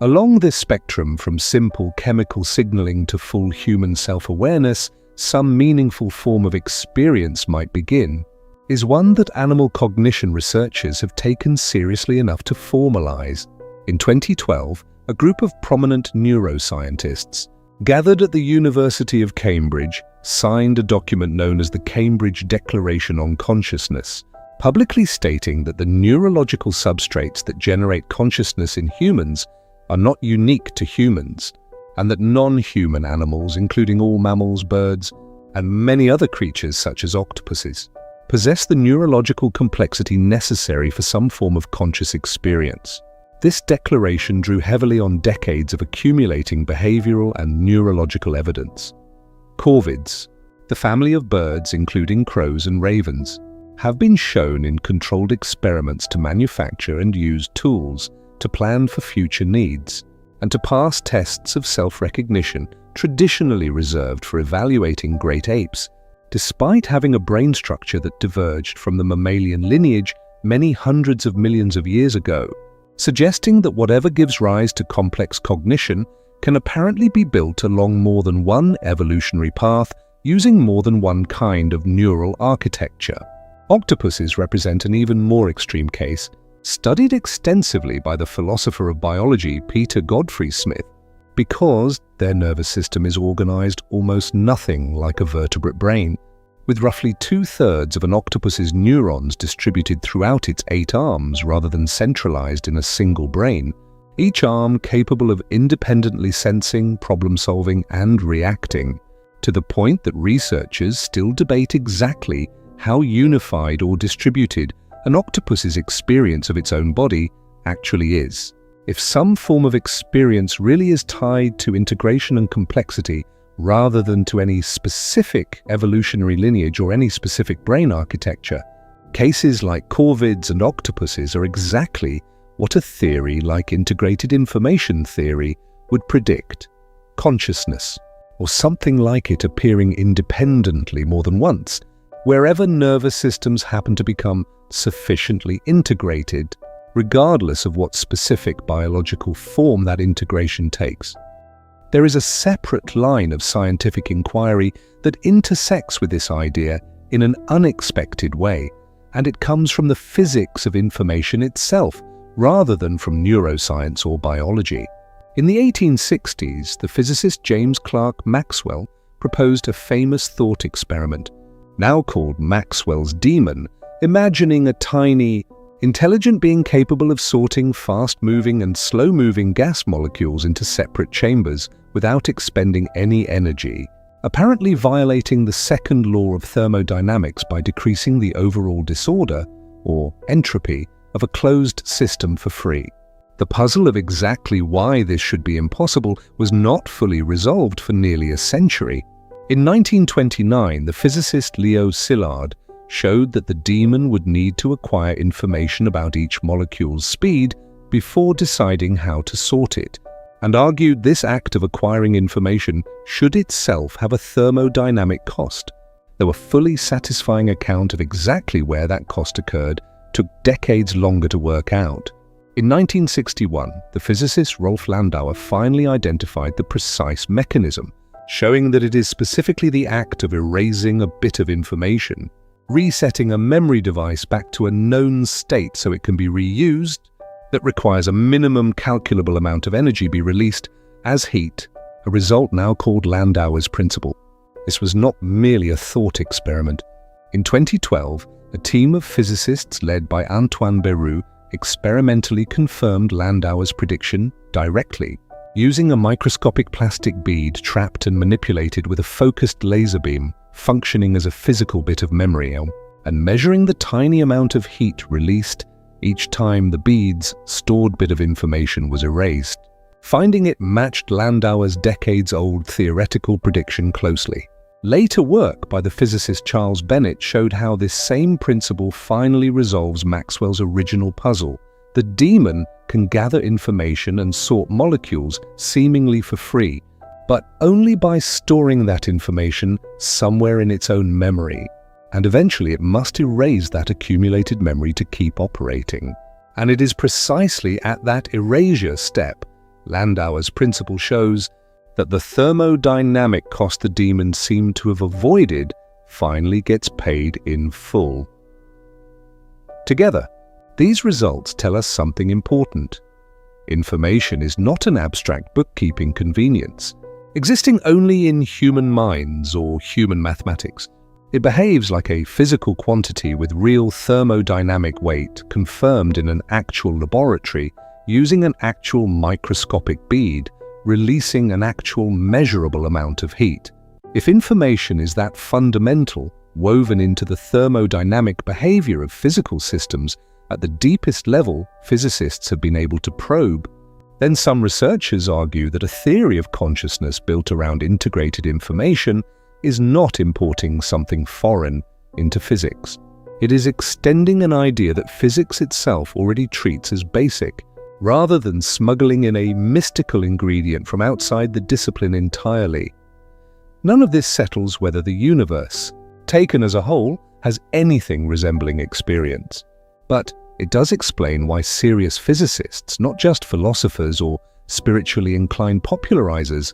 along this spectrum from simple chemical signaling to full human self-awareness, some meaningful form of experience might begin, is one that animal cognition researchers have taken seriously enough to formalize. In 2012, a group of prominent neuroscientists gathered at the University of Cambridge signed a document known as the Cambridge Declaration on Consciousness, publicly stating that the neurological substrates that generate consciousness in humans are not unique to humans, and that non-human animals, including all mammals, birds, and many other creatures such as octopuses, possess the neurological complexity necessary for some form of conscious experience. This declaration drew heavily on decades of accumulating behavioral and neurological evidence. Corvids, the family of birds including crows and ravens, have been shown in controlled experiments to manufacture and use tools to plan for future needs and to pass tests of self-recognition traditionally reserved for evaluating great apes, despite having a brain structure that diverged from the mammalian lineage many hundreds of millions of years ago, suggesting that whatever gives rise to complex cognition can apparently be built along more than one evolutionary path using more than one kind of neural architecture. Octopuses represent an even more extreme case, studied extensively by the philosopher of biology Peter Godfrey Smith, because their nervous system is organized almost nothing like a vertebrate brain, with roughly 2/3 of an octopus's neurons distributed throughout its 8 arms rather than centralized in a single brain, each arm capable of independently sensing, problem-solving, and reacting, to the point that researchers still debate exactly how unified or distributed an octopus's experience of its own body actually is. If some form of experience really is tied to integration and complexity rather than to any specific evolutionary lineage or any specific brain architecture, cases like corvids and octopuses are exactly what a theory like integrated information theory would predict: consciousness, or something like it appearing independently more than once, wherever nervous systems happen to become sufficiently integrated, regardless of what specific biological form that integration takes. There is a separate line of scientific inquiry that intersects with this idea in an unexpected way, and it comes from the physics of information itself, rather than from neuroscience or biology. In the 1860s, the physicist James Clerk Maxwell proposed a famous thought experiment, now called Maxwell's demon, imagining a tiny, intelligent being capable of sorting fast-moving and slow-moving gas molecules into separate chambers without expending any energy, apparently violating the second law of thermodynamics by decreasing the overall disorder, or entropy, of a closed system for free. The puzzle of exactly why this should be impossible was not fully resolved for nearly a century. In 1929, the physicist Leo Szilard showed that the demon would need to acquire information about each molecule's speed before deciding how to sort it, and argued this act of acquiring information should itself have a thermodynamic cost, though a fully satisfying account of exactly where that cost occurred took decades longer to work out. In 1961, the physicist Rolf Landauer finally identified the precise mechanism, showing that it is specifically the act of erasing a bit of information, resetting a memory device back to a known state so it can be reused, that requires a minimum calculable amount of energy be released as heat, a result now called Landauer's principle. This was not merely a thought experiment. In 2012, a team of physicists led by Antoine Béroux experimentally confirmed Landauer's prediction directly, using a microscopic plastic bead trapped and manipulated with a focused laser beam functioning as a physical bit of memory, and measuring the tiny amount of heat released each time the bead's stored bit of information was erased. Finding it matched Landauer's decades-old theoretical prediction closely. Later work by the physicist Charles Bennett showed how this same principle finally resolves Maxwell's original puzzle. The demon can gather information and sort molecules seemingly for free, but only by storing that information somewhere in its own memory. And eventually it must erase that accumulated memory to keep operating. And it is precisely at that erasure step, Landauer's principle shows, that the thermodynamic cost the demon seemed to have avoided finally gets paid in full. Together, these results tell us something important. Information is not an abstract bookkeeping convenience, existing only in human minds or human mathematics. It behaves like a physical quantity with real thermodynamic weight confirmed in an actual laboratory using an actual microscopic bead, releasing an actual measurable amount of heat. If information is that fundamental, woven into the thermodynamic behavior of physical systems at the deepest level physicists have been able to probe, then some researchers argue that a theory of consciousness built around integrated information is not importing something foreign into physics. It is extending an idea that physics itself already treats as basic, rather than smuggling in a mystical ingredient from outside the discipline entirely. None of this settles whether the universe, taken as a whole, has anything resembling experience. But it does explain why serious physicists, not just philosophers or spiritually inclined popularizers,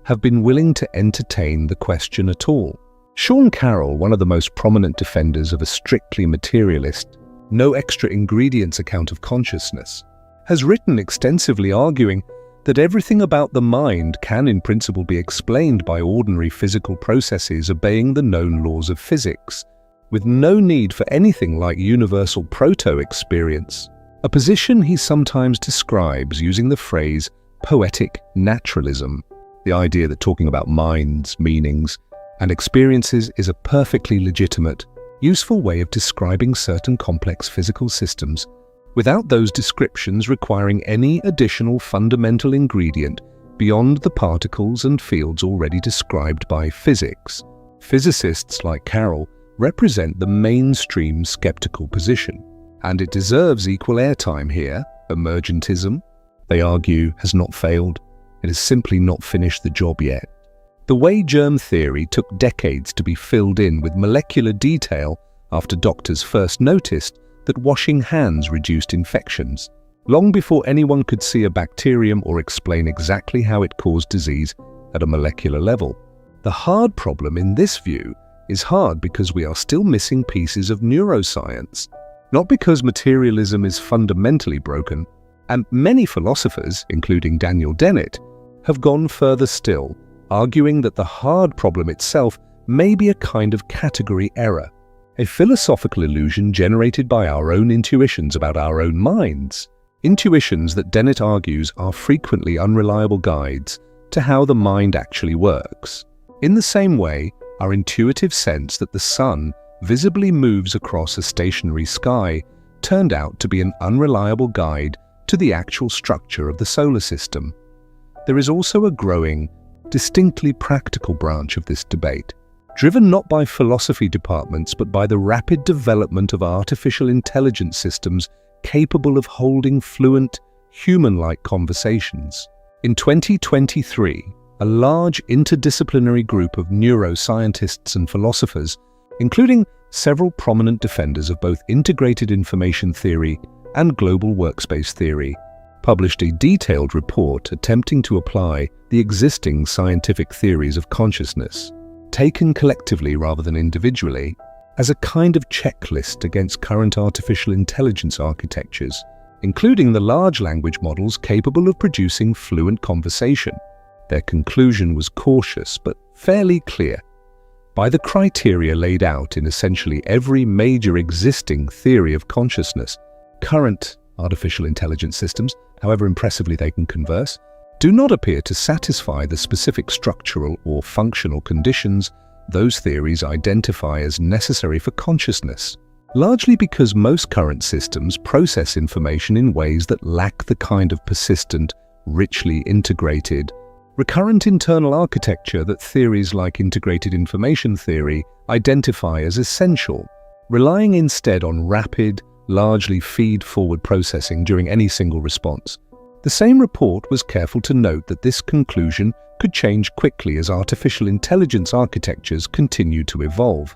have been willing to entertain the question at all. Sean Carroll, one of the most prominent defenders of a strictly materialist, no extra ingredients account of consciousness, has written extensively arguing that everything about the mind can in principle be explained by ordinary physical processes obeying the known laws of physics, with no need for anything like universal proto-experience, a position he sometimes describes using the phrase poetic naturalism, the idea that talking about minds, meanings, and experiences is a perfectly legitimate, useful way of describing certain complex physical systems without those descriptions requiring any additional fundamental ingredient beyond the particles and fields already described by physics. Physicists like Carroll represent the mainstream skeptical position, and it deserves equal airtime here. Emergentism, they argue, has not failed. It has simply not finished the job yet. The way germ theory took decades to be filled in with molecular detail after doctors first noticed that washing hands reduced infections, long before anyone could see a bacterium or explain exactly how it caused disease at a molecular level. The hard problem in this view is hard because we are still missing pieces of neuroscience, not because materialism is fundamentally broken, and many philosophers, including Daniel Dennett, have gone further still, arguing that the hard problem itself may be a kind of category error, a philosophical illusion generated by our own intuitions about our own minds, intuitions that Dennett argues are frequently unreliable guides to how the mind actually works. In the same way, our intuitive sense that the sun visibly moves across a stationary sky turned out to be an unreliable guide to the actual structure of the solar system. There is also a growing, distinctly practical branch of this debate, driven not by philosophy departments but by the rapid development of artificial intelligence systems capable of holding fluent, human-like conversations. In 2023, a large interdisciplinary group of neuroscientists and philosophers, including several prominent defenders of both integrated information theory and global workspace theory, published a detailed report attempting to apply the existing scientific theories of consciousness, taken collectively rather than individually, as a kind of checklist against current artificial intelligence architectures, including the large language models capable of producing fluent conversation. Their conclusion was cautious but fairly clear. By the criteria laid out in essentially every major existing theory of consciousness, current artificial intelligence systems, however impressively they can converse, do not appear to satisfy the specific structural or functional conditions those theories identify as necessary for consciousness, largely because most current systems process information in ways that lack the kind of persistent, richly integrated, recurrent internal architecture that theories like integrated information theory identify as essential, relying instead on rapid, largely feed-forward processing during any single response. The same report was careful to note that this conclusion could change quickly as artificial intelligence architectures continue to evolve,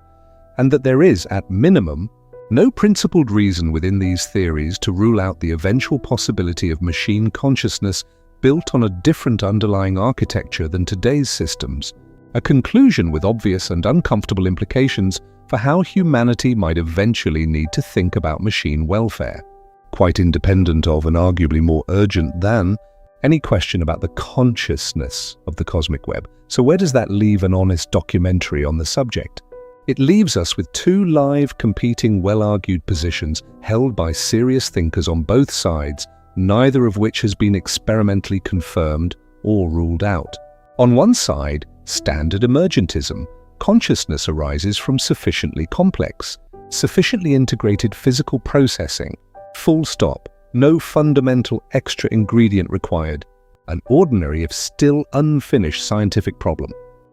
and that there is, at minimum, no principled reason within these theories to rule out the eventual possibility of machine consciousness built on a different underlying architecture than today's systems, a conclusion with obvious and uncomfortable implications for how humanity might eventually need to think about machine welfare, quite independent of and arguably more urgent than any question about the consciousness of the cosmic web. So where does that leave an honest documentary on the subject? It leaves us with two live, competing, well-argued positions held by serious thinkers on both sides, neither of which has been experimentally confirmed or ruled out. On one side, standard emergentism. Consciousness arises from sufficiently complex, sufficiently integrated physical processing. Full stop. No fundamental extra ingredient required. An ordinary if still unfinished scientific problem.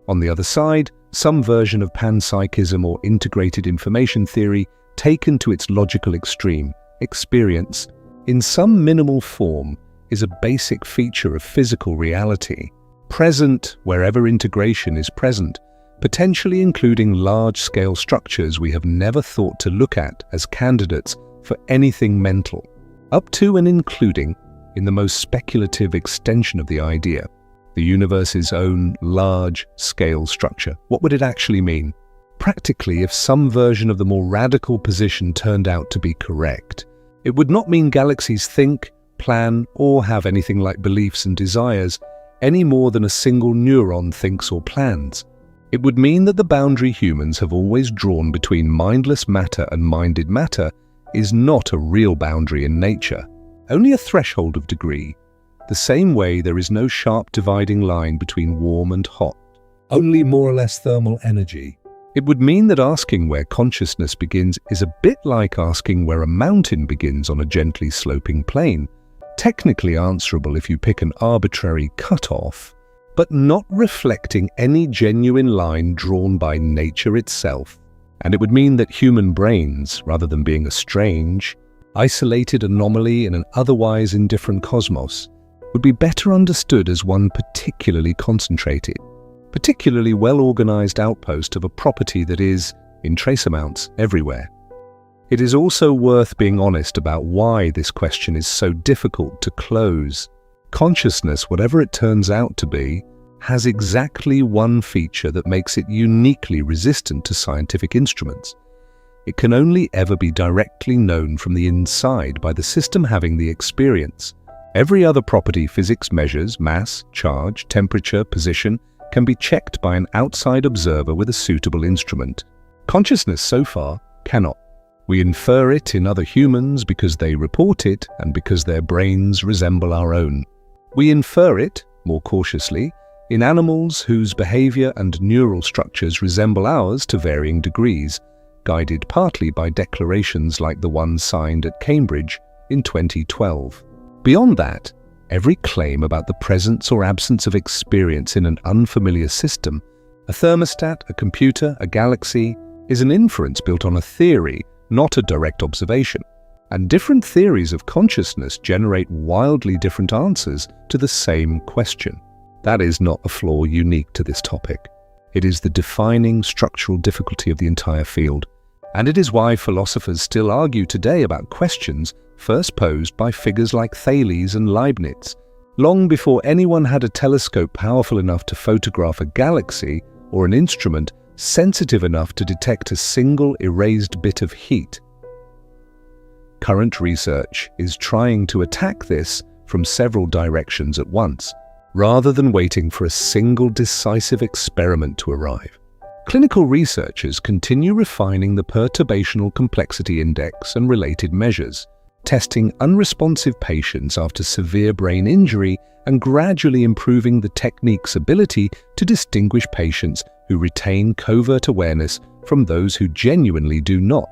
On the other side, some version of panpsychism or integrated information theory taken to its logical extreme. Experience, in some minimal form, is a basic feature of physical reality, present wherever integration is present, potentially including large-scale structures we have never thought to look at as candidates for anything mental, up to and including, in the most speculative extension of the idea, the universe's own large-scale structure. What would it actually mean? Practically, if some version of the more radical position turned out to be correct, it would not mean galaxies think, plan, or have anything like beliefs and desires, any more than a single neuron thinks or plans. It would mean that the boundary humans have always drawn between mindless matter and minded matter is not a real boundary in nature, only a threshold of degree, the same way there is no sharp dividing line between warm and hot, only more or less thermal energy. It would mean that asking where consciousness begins is a bit like asking where a mountain begins on a gently sloping plane, technically answerable if you pick an arbitrary cutoff, but not reflecting any genuine line drawn by nature itself. And it would mean that human brains, rather than being a strange, isolated anomaly in an otherwise indifferent cosmos, would be better understood as one particularly concentrated, particularly well-organized outpost of a property that is, in trace amounts, everywhere. It is also worth being honest about why this question is so difficult to close. Consciousness, whatever it turns out to be, has exactly one feature that makes it uniquely resistant to scientific instruments. It can only ever be directly known from the inside by the system having the experience. Every other property physics measures, mass, charge, temperature, position, can be checked by an outside observer with a suitable instrument. Consciousness, so far, cannot. We infer it in other humans because they report it and because their brains resemble our own. We infer it, more cautiously, in animals whose behavior and neural structures resemble ours to varying degrees, guided partly by declarations like the one signed at Cambridge in 2012. Beyond that, every claim about the presence or absence of experience in an unfamiliar system, a thermostat, a computer, a galaxy, is an inference built on a theory, not a direct observation. And different theories of consciousness generate wildly different answers to the same question. That is not a flaw unique to this topic. It is the defining structural difficulty of the entire field. And it is why philosophers still argue today about questions first posed by figures like Thales and Leibniz, long before anyone had a telescope powerful enough to photograph a galaxy or an instrument sensitive enough to detect a single erased bit of heat. Current research is trying to attack this from several directions at once, rather than waiting for a single decisive experiment to arrive. Clinical researchers continue refining the perturbational complexity index and related measures, testing unresponsive patients after severe brain injury and gradually improving the technique's ability to distinguish patients who retain covert awareness from those who genuinely do not.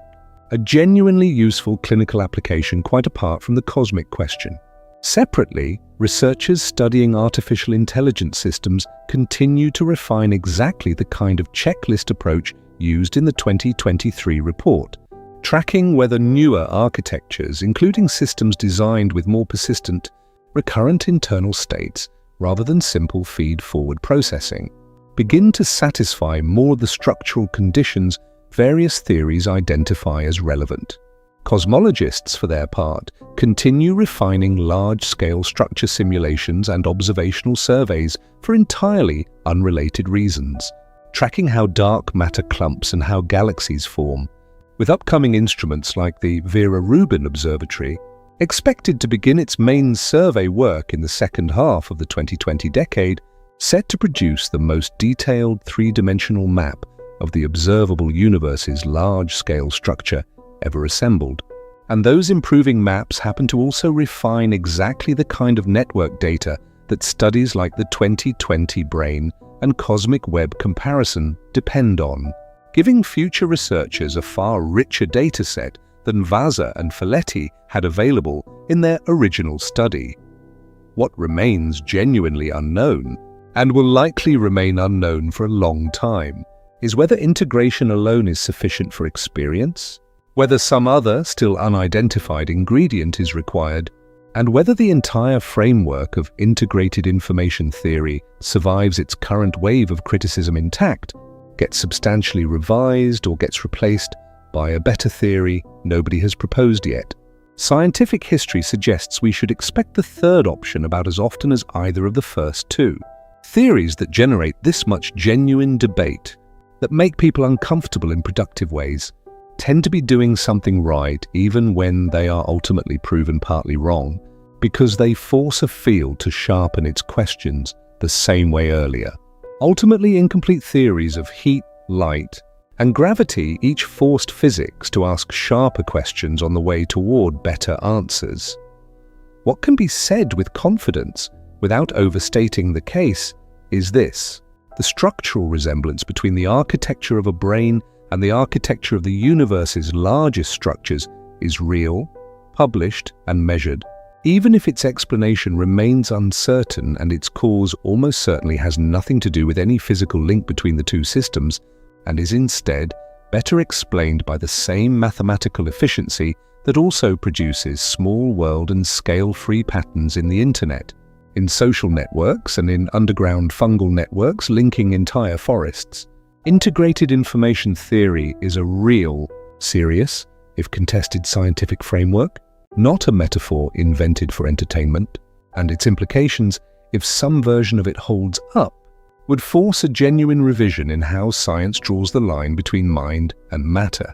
A genuinely useful clinical application quite apart from the cosmic question. Separately, researchers studying artificial intelligence systems continue to refine exactly the kind of checklist approach used in the 2023 report, tracking whether newer architectures, including systems designed with more persistent, recurrent internal states rather than simple feed-forward processing, begin to satisfy more of the structural conditions various theories identify as relevant. Cosmologists, for their part, continue refining large-scale structure simulations and observational surveys for entirely unrelated reasons, tracking how dark matter clumps and how galaxies form, with upcoming instruments like the Vera Rubin Observatory, expected to begin its main survey work in the second half of the 2020 decade, set to produce the most detailed three-dimensional map of the observable universe's large-scale structure ever assembled. And those improving maps happen to also refine exactly the kind of network data that studies like the 2020 brain and cosmic web comparison depend on, giving future researchers a far richer dataset than Vazza and Folletti had available in their original study. What remains genuinely unknown, and will likely remain unknown for a long time, is whether integration alone is sufficient for experience, whether some other, still unidentified ingredient is required, and whether the entire framework of integrated information theory survives its current wave of criticism intact, gets substantially revised, or gets replaced by a better theory nobody has proposed yet. Scientific history suggests we should expect the third option about as often as either of the first two. Theories that generate this much genuine debate, that make people uncomfortable in productive ways, tend to be doing something right even when they are ultimately proven partly wrong, because they force a field to sharpen its questions the same way earlier. Ultimately, incomplete theories of heat, light, and gravity each forced physics to ask sharper questions on the way toward better answers. What can be said with confidence, without overstating the case, is this: the structural resemblance between the architecture of a brain and the architecture of the universe's largest structures is real, published, and measured, even if its explanation remains uncertain and its cause almost certainly has nothing to do with any physical link between the two systems, and is instead better explained by the same mathematical efficiency that also produces small world and scale-free patterns in the internet, in social networks, and in underground fungal networks linking entire forests. Integrated information theory is a real, serious, if contested scientific framework, not a metaphor invented for entertainment, and its implications, if some version of it holds up, would force a genuine revision in how science draws the line between mind and matter.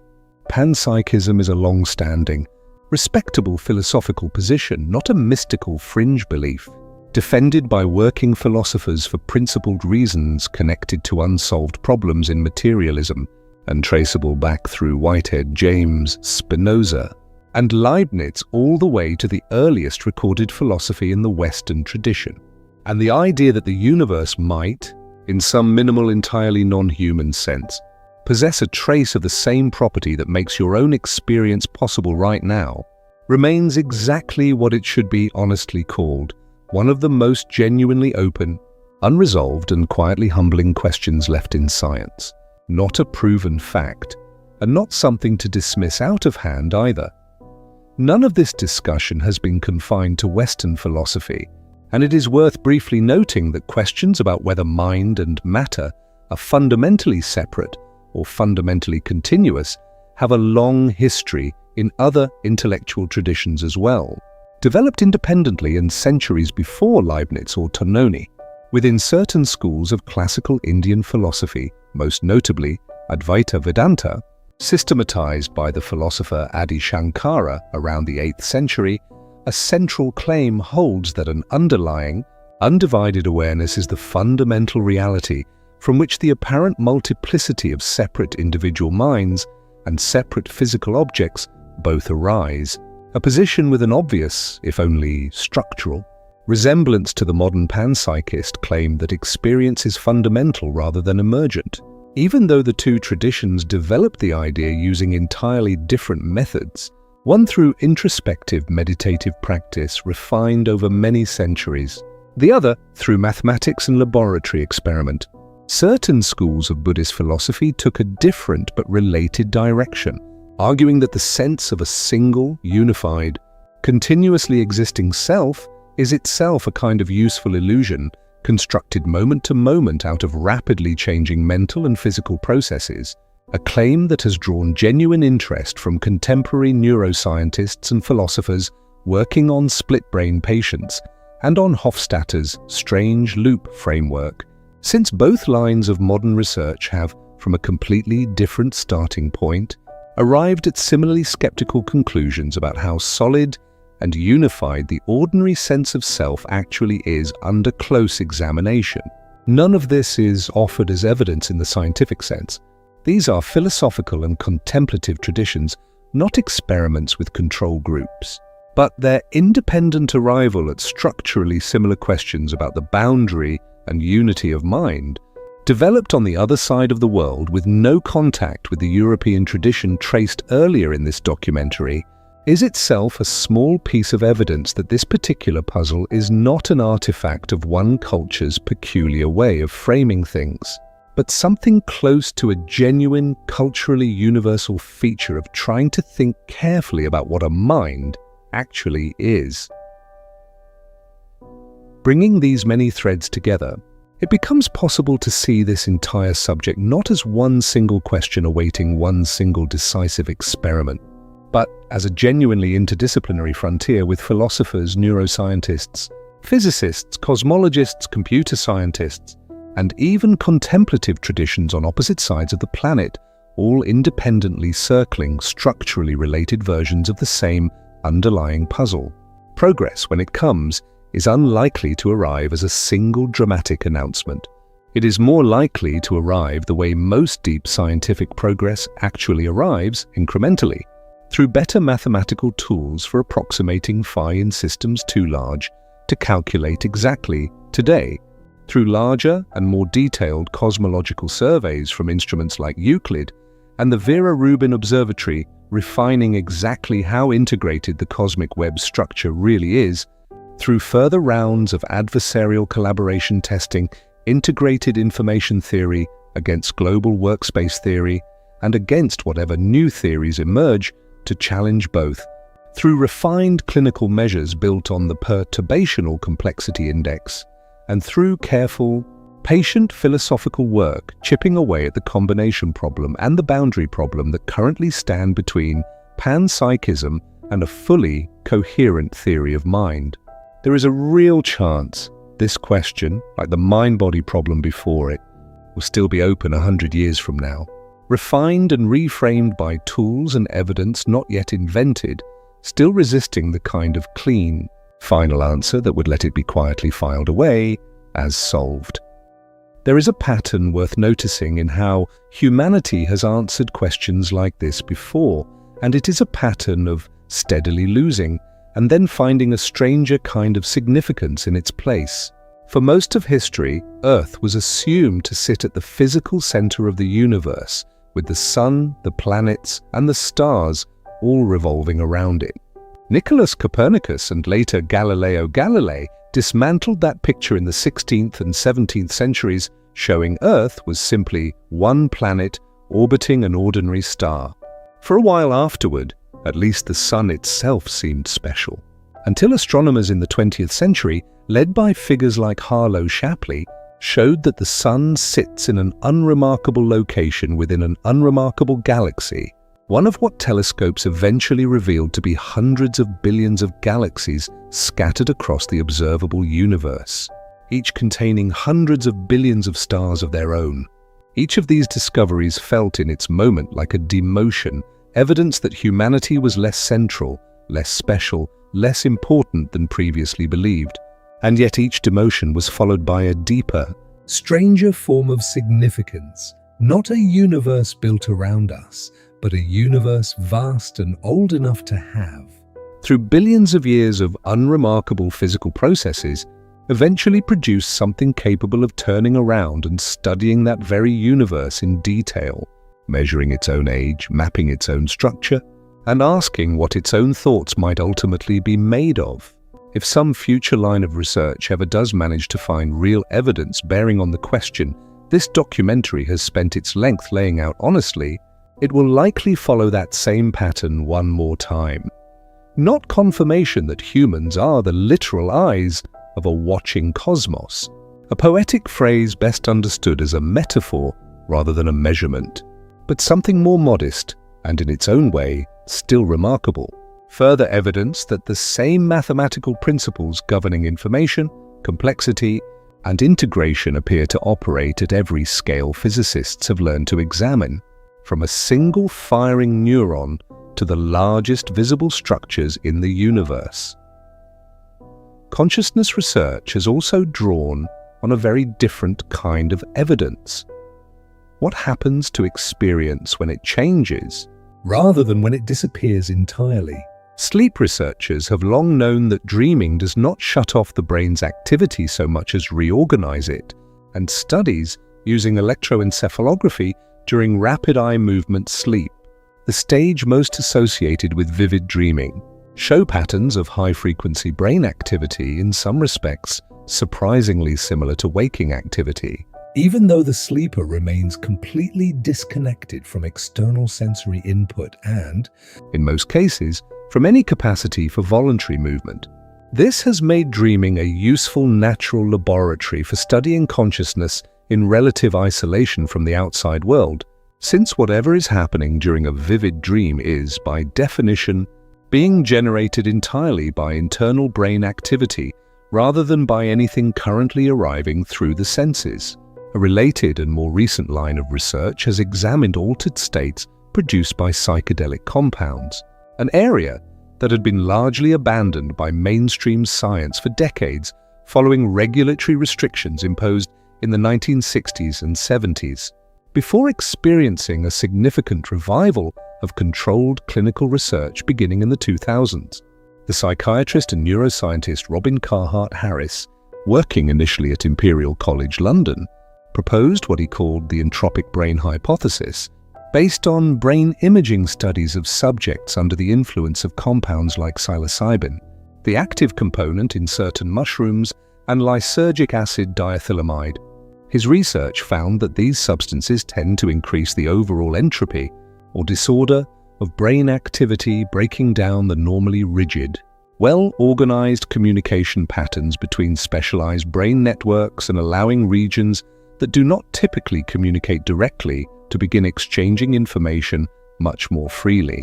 Panpsychism is a long-standing, respectable philosophical position, not a mystical fringe belief, defended by working philosophers for principled reasons connected to unsolved problems in materialism and traceable back through Whitehead, James, Spinoza, and Leibniz all the way to the earliest recorded philosophy in the Western tradition. And the idea that the universe might, in some minimal, entirely non-human sense, possess a trace of the same property that makes your own experience possible right now, remains exactly what it should be honestly called, one of the most genuinely open, unresolved, and quietly humbling questions left in science. Not a proven fact, and not something to dismiss out of hand either. None of this discussion has been confined to Western philosophy, and it is worth briefly noting that questions about whether mind and matter are fundamentally separate or fundamentally continuous have a long history in other intellectual traditions as well, developed independently and centuries before Leibniz or Tononi, within certain schools of classical Indian philosophy, most notably Advaita Vedanta, systematized by the philosopher Adi Shankara around the 8th century. A central claim holds that an underlying, undivided awareness is the fundamental reality from which the apparent multiplicity of separate individual minds and separate physical objects both arise, a position with an obvious, if only structural, resemblance to the modern panpsychist claim that experience is fundamental rather than emergent. Even though the two traditions developed the idea using entirely different methods, one through introspective meditative practice refined over many centuries, the other through mathematics and laboratory experiment, certain schools of Buddhist philosophy took a different but related direction, arguing that the sense of a single, unified, continuously existing self is itself a kind of useful illusion constructed moment to moment out of rapidly changing mental and physical processes, a claim that has drawn genuine interest from contemporary neuroscientists and philosophers working on split-brain patients and on Hofstadter's strange loop framework, since both lines of modern research have, from a completely different starting point, arrived at similarly skeptical conclusions about how solid and unified the ordinary sense of self actually is under close examination. None of this is offered as evidence in the scientific sense. These are philosophical and contemplative traditions not experiments with control groups. But their independent arrival at structurally similar questions about the boundary and unity of mind, developed on the other side of the world with no contact with the European tradition traced earlier in this documentary, is itself a small piece of evidence that this particular puzzle is not an artifact of one culture's peculiar way of framing things, but something close to a genuine, culturally universal feature of trying to think carefully about what a mind actually is. Bringing these many threads together, it becomes possible to see this entire subject not as one single question awaiting one single decisive experiment, but as a genuinely interdisciplinary frontier with philosophers, neuroscientists, physicists, cosmologists, computer scientists, and even contemplative traditions on opposite sides of the planet, all independently circling structurally related versions of the same underlying puzzle. Progress, when it comes, is unlikely to arrive as a single dramatic announcement. It is more likely to arrive the way most deep scientific progress actually arrives, incrementally, through better mathematical tools for approximating phi in systems too large to calculate exactly today, through larger and more detailed cosmological surveys from instruments like Euclid and the Vera Rubin Observatory refining exactly how integrated the cosmic web structure really is, through further rounds of adversarial collaboration testing integrated information theory against global workspace theory and against whatever new theories emerge to challenge both, through refined clinical measures built on the perturbational complexity index, and through careful, patient philosophical work chipping away at the combination problem and the boundary problem that currently stand between panpsychism and a fully coherent theory of mind. There is a real chance this question, like the mind-body problem before it, will still be open 100 years from now, refined and reframed by tools and evidence not yet invented, still resisting the kind of clean, final answer that would let it be quietly filed away as solved. There is a pattern worth noticing in how humanity has answered questions like this before, and it is a pattern of steadily losing and then finding a stranger kind of significance in its place. For most of history, Earth was assumed to sit at the physical center of the universe, with the sun, the planets, and the stars all revolving around it. Nicholas Copernicus and later Galileo Galilei dismantled that picture in the 16th and 17th centuries, showing Earth was simply one planet orbiting an ordinary star. For a while afterward, at least the sun itself seemed special, until astronomers in the 20th century, led by figures like Harlow Shapley, showed that the sun sits in an unremarkable location within an unremarkable galaxy, one of what telescopes eventually revealed to be hundreds of billions of galaxies scattered across the observable universe, each containing hundreds of billions of stars of their own. Each of these discoveries felt in its moment like a demotion, evidence that humanity was less central, less special, less important than previously believed. And yet each demotion was followed by a deeper, stranger form of significance, not a universe built around us, but a universe vast and old enough to have, through billions of years of unremarkable physical processes, eventually produced something capable of turning around and studying that very universe in detail, measuring its own age, mapping its own structure, and asking what its own thoughts might ultimately be made of. If some future line of research ever does manage to find real evidence bearing on the question this documentary has spent its length laying out honestly, it will likely follow that same pattern one more time. Not confirmation that humans are the literal eyes of a watching cosmos, a poetic phrase best understood as a metaphor rather than a measurement, but something more modest and in its own way still remarkable. Further evidence that the same mathematical principles governing information, complexity, and integration appear to operate at every scale physicists have learned to examine, from a single firing neuron to the largest visible structures in the universe. Consciousness research has also drawn on a very different kind of evidence. What happens to experience when it changes rather than when it disappears entirely. Sleep researchers have long known that dreaming does not shut off the brain's activity so much as reorganize it, and studies using electroencephalography during rapid eye movement sleep, the stage most associated with vivid dreaming, show patterns of high-frequency brain activity in some respects surprisingly similar to waking activity, even though the sleeper remains completely disconnected from external sensory input and, in most cases, from any capacity for voluntary movement. This has made dreaming a useful natural laboratory for studying consciousness in relative isolation from the outside world, since whatever is happening during a vivid dream is, by definition, being generated entirely by internal brain activity rather than by anything currently arriving through the senses. A related and more recent line of research has examined altered states produced by psychedelic compounds, an area that had been largely abandoned by mainstream science for decades following regulatory restrictions imposed in the 1960s and 70s. Before experiencing a significant revival of controlled clinical research beginning in the 2000s, the psychiatrist and neuroscientist Robin Carhart Harris, working initially at Imperial College London, proposed what he called the entropic brain hypothesis, based on brain imaging studies of subjects under the influence of compounds like psilocybin, the active component in certain mushrooms, and lysergic acid diethylamide. His research found that these substances tend to increase the overall entropy, or disorder, of brain activity, breaking down the normally rigid, well-organized communication patterns between specialized brain networks and allowing regions that do not typically communicate directly to begin exchanging information much more freely,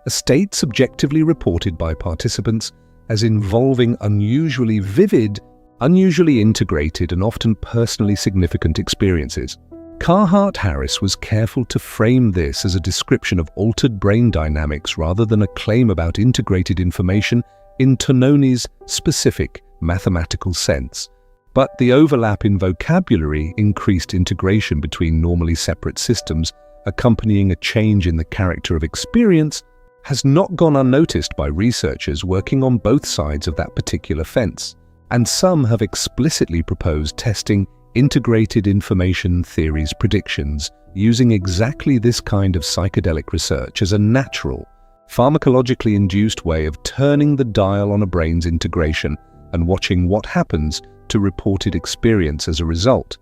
a state subjectively reported by participants as involving unusually vivid, unusually integrated, and often personally significant experiences. Carhart Harris was careful to frame this as a description of altered brain dynamics rather than a claim about integrated information in Tononi's specific mathematical sense. But the overlap in vocabulary increased integration between normally separate systems, accompanying a change in the character of experience, has not gone unnoticed by researchers working on both sides of that particular fence, and some have explicitly proposed testing integrated information theories predictions using exactly this kind of psychedelic research as a natural, pharmacologically induced way of turning the dial on a brain's integration and watching what happens to reported experience as a result.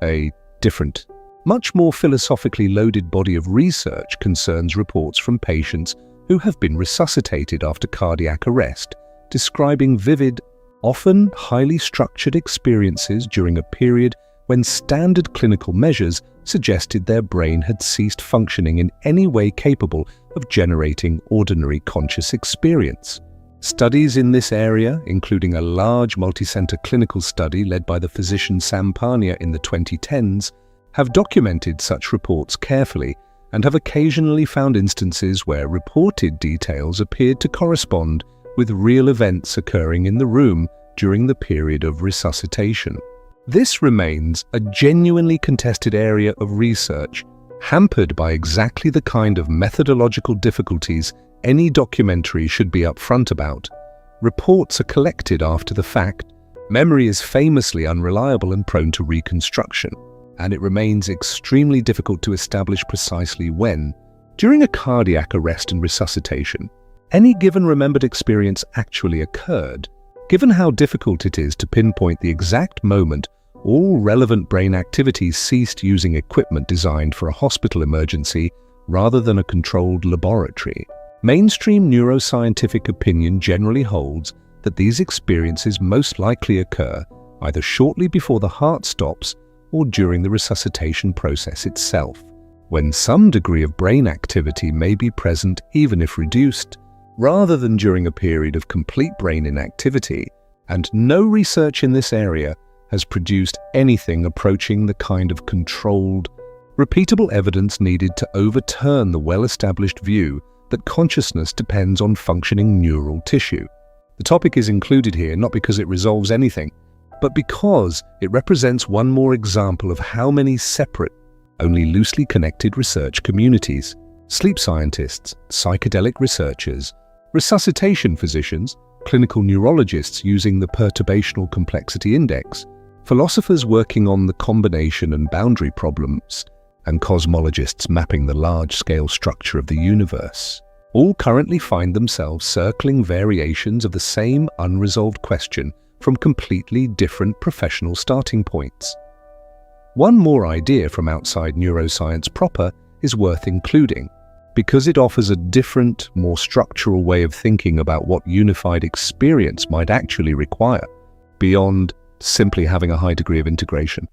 A different, much more philosophically loaded body of research concerns reports from patients who have been resuscitated after cardiac arrest, describing vivid, often highly structured experiences during a period when standard clinical measures suggested their brain had ceased functioning in any way capable of generating ordinary conscious experience. Studies in this area, including a large multicenter clinical study led by the physician Sam Pania in the 2010s, have documented such reports carefully and have occasionally found instances where reported details appeared to correspond with real events occurring in the room during the period of resuscitation. This remains a genuinely contested area of research, hampered by exactly the kind of methodological difficulties any documentary should be upfront about. Reports are collected after the fact, memory is famously unreliable and prone to reconstruction, and it remains extremely difficult to establish precisely when, during a cardiac arrest and resuscitation, any given remembered experience actually occurred. Given how difficult it is to pinpoint the exact moment all relevant brain activities ceased using equipment designed for a hospital emergency rather than a controlled laboratory, mainstream neuroscientific opinion generally holds that these experiences most likely occur either shortly before the heart stops or during the resuscitation process itself, when some degree of brain activity may be present even if reduced, rather than during a period of complete brain inactivity, and no research in this area has produced anything approaching the kind of controlled, repeatable evidence needed to overturn the well-established view that consciousness depends on functioning neural tissue. The topic is included here not because it resolves anything, but because it represents one more example of how many separate, only loosely connected research communities, Sleep scientists, psychedelic researchers, resuscitation physicians, clinical neurologists using the Perturbational Complexity Index, philosophers working on the combination and boundary problems, and cosmologists mapping the large-scale structure of the universe, all currently find themselves circling variations of the same unresolved question from completely different professional starting points. One more idea from outside neuroscience proper is worth including, because it offers a different, more structural way of thinking about what unified experience might actually require, beyond simply having a high degree of integration.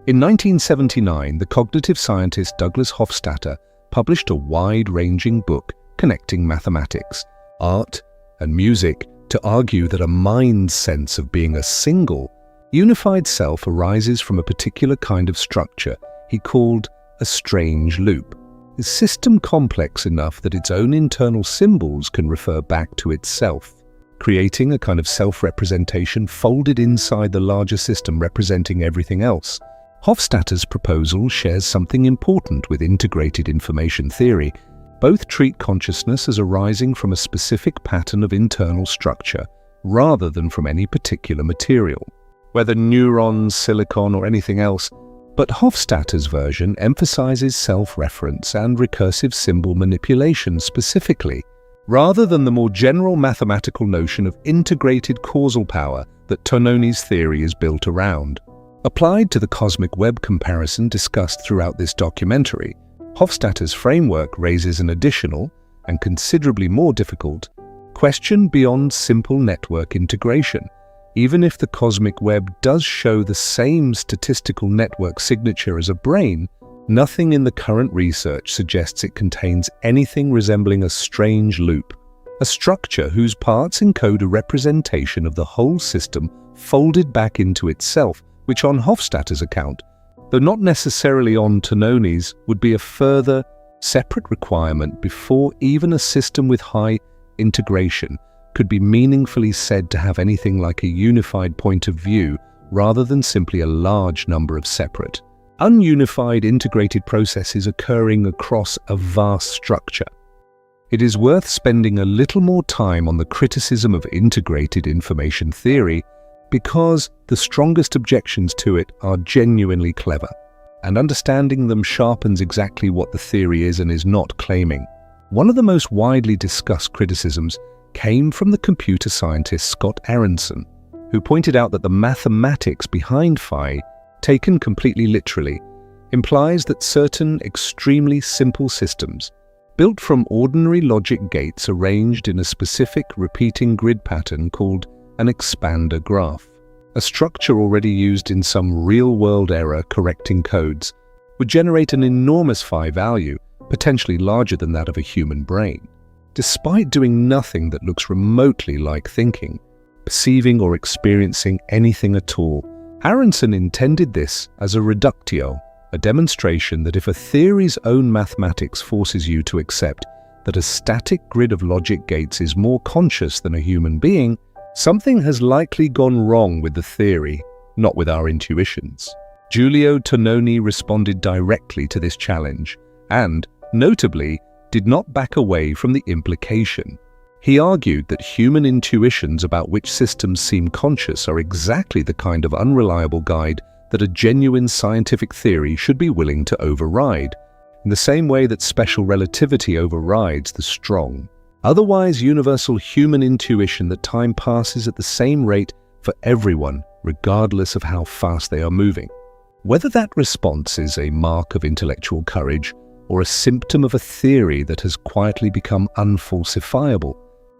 In 1979, the cognitive scientist Douglas Hofstadter published a wide-ranging book connecting mathematics, art, and music to argue that a mind's sense of being a single, unified self arises from a particular kind of structure he called a strange loop, a system complex enough that its own internal symbols can refer back to itself, creating a kind of self-representation folded inside the larger system representing everything else. Hofstadter's proposal shares something important with integrated information theory. Both treat consciousness as arising from a specific pattern of internal structure rather than from any particular material, whether neurons, silicon, or anything else. But Hofstadter's version emphasizes self-reference and recursive symbol manipulation specifically, rather than the more general mathematical notion of integrated causal power that Tononi's theory is built around. Applied to the cosmic web comparison discussed throughout this documentary, Hofstadter's framework raises an additional, and considerably more difficult, question beyond simple network integration. Even if the cosmic web does show the same statistical network signature as a brain, nothing in the current research suggests it contains anything resembling a strange loop, a structure whose parts encode a representation of the whole system folded back into itself, which on Hofstadter's account, though not necessarily on Tononi's, would be a further, separate requirement before even a system with high integration could be meaningfully said to have anything like a unified point of view rather than simply a large number of separate, ununified integrated processes occurring across a vast structure. It is worth spending a little more time on the criticism of integrated information theory because the strongest objections to it are genuinely clever, and understanding them sharpens exactly what the theory is and is not claiming. One of the most widely discussed criticisms came from the computer scientist Scott Aronson, who pointed out that the mathematics behind phi, taken completely literally, implies that certain extremely simple systems, built from ordinary logic gates arranged in a specific repeating grid pattern called an expander graph, a structure already used in some real-world error correcting codes, would generate an enormous phi value, potentially larger than that of a human brain. Despite doing nothing that looks remotely like thinking, perceiving or experiencing anything at all, Aronson intended this as a reductio, a demonstration that if a theory's own mathematics forces you to accept that a static grid of logic gates is more conscious than a human being, something has likely gone wrong with the theory, not with our intuitions. Giulio Tononi responded directly to this challenge and, notably, did not back away from the implication. He argued that human intuitions about which systems seem conscious are exactly the kind of unreliable guide that a genuine scientific theory should be willing to override, in the same way that special relativity overrides the strong, otherwise universal human intuition that time passes at the same rate for everyone, regardless of how fast they are moving. Whether that response is a mark of intellectual courage or a symptom of a theory that has quietly become unfalsifiable,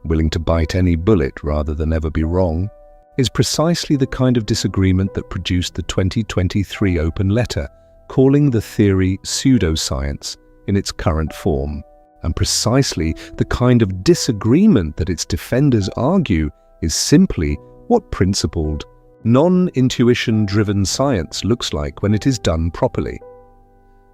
willing to bite any bullet rather than ever be wrong, is precisely the kind of disagreement that produced the 2023 open letter calling the theory pseudoscience in its current form, and precisely the kind of disagreement that its defenders argue is simply what principled, non-intuition-driven science looks like when it is done properly.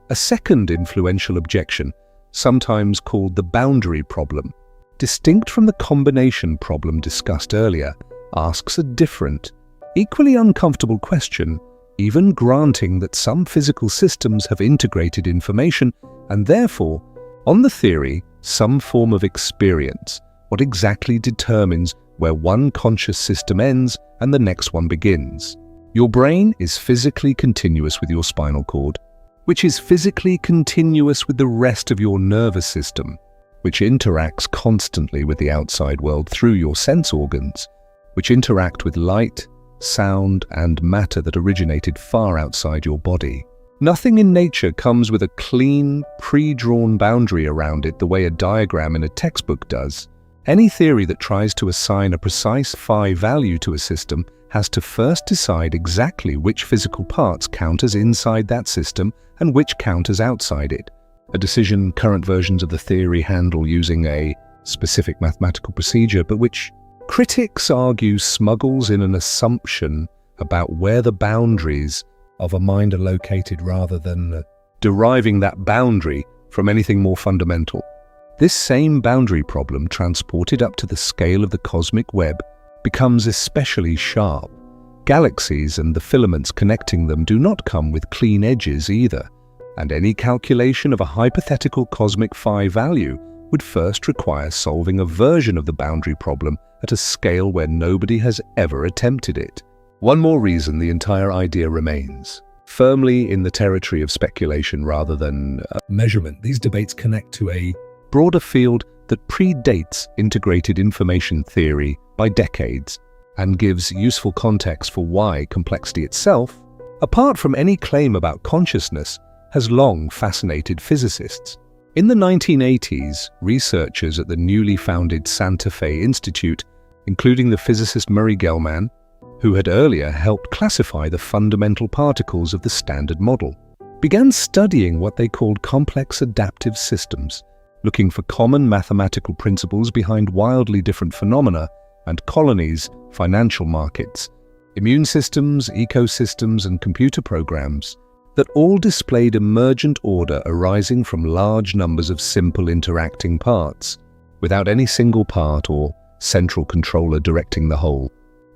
A second influential objection, sometimes called the boundary problem, distinct from the combination problem discussed earlier, asks a different, equally uncomfortable question, even granting that some physical systems have integrated information and therefore On the theory, some form of experience, what exactly determines where one conscious system ends and the next one begins. Your brain is physically continuous with your spinal cord, which is physically continuous with the rest of your nervous system, which interacts constantly with the outside world through your sense organs, which interact with light, sound, and matter that originated far outside your body. Nothing in nature comes with a clean, pre-drawn boundary around it the way a diagram in a textbook does. Any theory that tries to assign a precise phi value to a system has to first decide exactly which physical parts count as inside that system and which count as outside it, a decision current versions of the theory handle using a specific mathematical procedure, but which critics argue smuggles in an assumption about where the boundaries of a mind are located rather than deriving that boundary from anything more fundamental. This same boundary problem, transported up to the scale of the cosmic web, becomes especially sharp. Galaxies and the filaments connecting them do not come with clean edges either, and any calculation of a hypothetical cosmic phi value would first require solving a version of the boundary problem at a scale where nobody has ever attempted it. One more reason the entire idea remains firmly in the territory of speculation rather than measurement. These debates connect to a broader field that predates integrated information theory by decades and gives useful context for why complexity itself, apart from any claim about consciousness, has long fascinated physicists. In the 1980s, researchers at the newly founded Santa Fe Institute, including the physicist Murray Gell-Mann, who had earlier helped classify the fundamental particles of the Standard Model, began studying what they called complex adaptive systems, looking for common mathematical principles behind wildly different phenomena and colonies, financial markets, immune systems, ecosystems, and computer programs that all displayed emergent order arising from large numbers of simple interacting parts, without any single part or central controller directing the whole.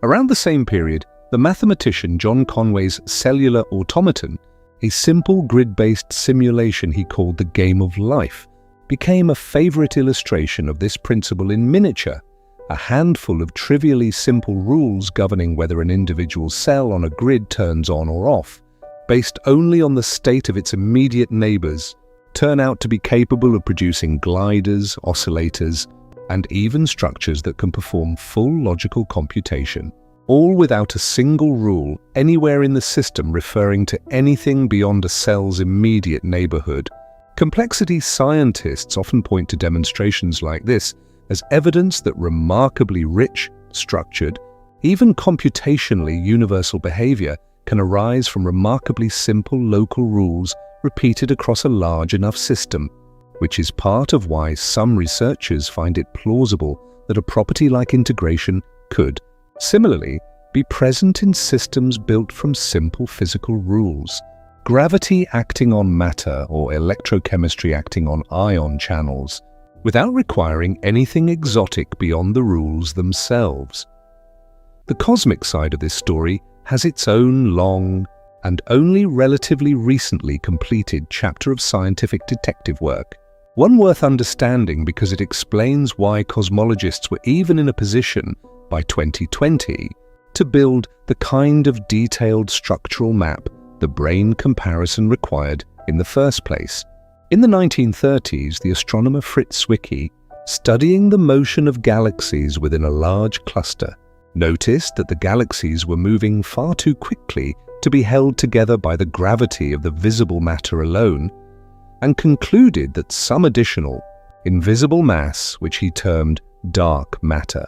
Around the same period, the mathematician John Conway's cellular automaton, a simple grid-based simulation he called the game of life, became a favorite illustration of this principle in miniature, a handful of trivially simple rules governing whether an individual cell on a grid turns on or off, based only on the state of its immediate neighbors, turn out to be capable of producing gliders, oscillators, and even structures that can perform full logical computation, all without a single rule anywhere in the system referring to anything beyond a cell's immediate neighborhood. Complexity scientists often point to demonstrations like this as evidence that remarkably rich, structured, even computationally universal behavior can arise from remarkably simple local rules repeated across a large enough system, which is part of why some researchers find it plausible that a property like integration could, similarly, be present in systems built from simple physical rules. Gravity acting on matter or electrochemistry acting on ion channels, without requiring anything exotic beyond the rules themselves. The cosmic side of this story has its own long and only relatively recently completed chapter of scientific detective work, one worth understanding because it explains why cosmologists were even in a position, by 2020, to build the kind of detailed structural map the brain comparison required in the first place. In the 1930s, the astronomer Fritz Zwicky, studying the motion of galaxies within a large cluster, noticed that the galaxies were moving far too quickly to be held together by the gravity of the visible matter alone, and concluded that some additional, invisible mass, which he termed dark matter,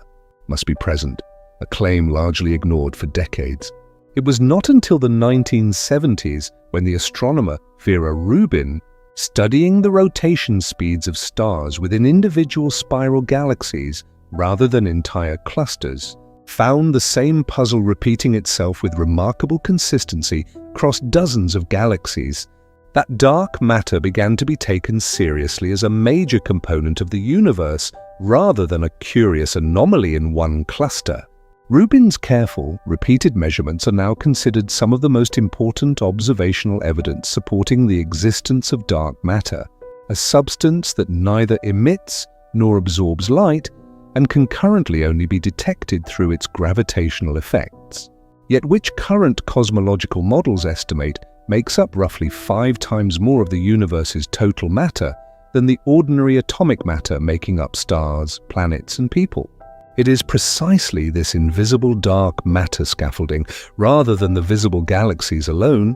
must be present, a claim largely ignored for decades. It was not until the 1970s when the astronomer Vera Rubin, studying the rotation speeds of stars within individual spiral galaxies rather than entire clusters, found the same puzzle repeating itself with remarkable consistency across dozens of galaxies, that dark matter began to be taken seriously as a major component of the universe rather than a curious anomaly in one cluster. Rubin's careful, repeated measurements are now considered some of the most important observational evidence supporting the existence of dark matter, a substance that neither emits nor absorbs light and can currently only be detected through its gravitational effects. Yet which current cosmological models estimate makes up roughly 5 times more of the universe's total matter than the ordinary atomic matter making up stars, planets, and people. It is precisely this invisible dark matter scaffolding, rather than the visible galaxies alone,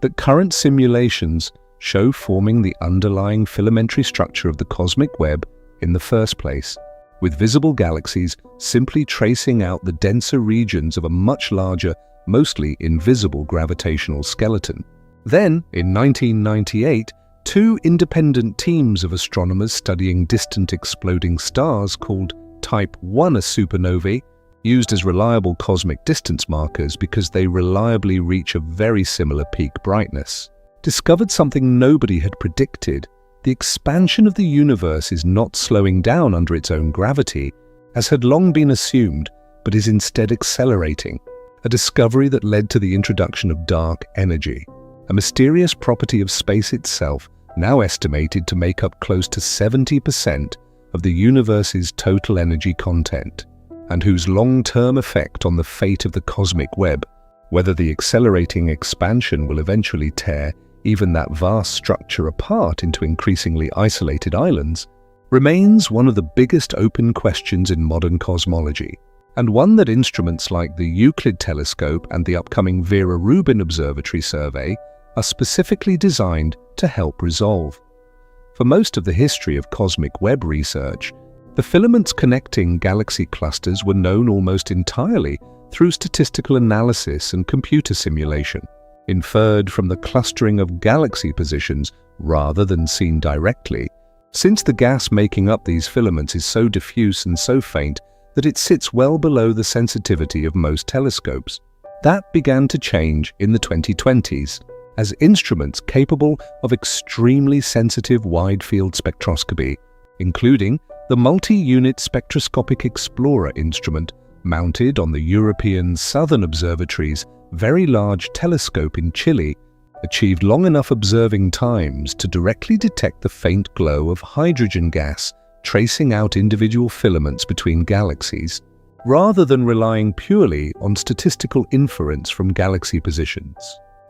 that current simulations show forming the underlying filamentary structure of the cosmic web in the first place, with visible galaxies simply tracing out the denser regions of a much larger, mostly invisible gravitational skeleton. Then, in 1998, 2 independent teams of astronomers studying distant exploding stars called Type 1 supernovae, used as reliable cosmic distance markers because they reliably reach a very similar peak brightness, discovered something nobody had predicted. The expansion of the universe is not slowing down under its own gravity, as had long been assumed, but is instead accelerating, a discovery that led to the introduction of dark energy, a mysterious property of space itself now estimated to make up close to 70% of the universe's total energy content, and whose long-term effect on the fate of the cosmic web, whether the accelerating expansion will eventually tear even that vast structure apart into increasingly isolated islands, remains one of the biggest open questions in modern cosmology, and one that instruments like the Euclid telescope and the upcoming Vera Rubin Observatory survey are specifically designed to help resolve. For most of the history of cosmic web research, the filaments connecting galaxy clusters were known almost entirely through statistical analysis and computer simulation, inferred from the clustering of galaxy positions rather than seen directly, since the gas making up these filaments is so diffuse and so faint that it sits well below the sensitivity of most telescopes. That began to change in the 2020s, as instruments capable of extremely sensitive wide-field spectroscopy, including the Multi-Unit Spectroscopic Explorer instrument mounted on the European Southern Observatory's Very Large Telescope in Chile, achieved long enough observing times to directly detect the faint glow of hydrogen gas tracing out individual filaments between galaxies, rather than relying purely on statistical inference from galaxy positions.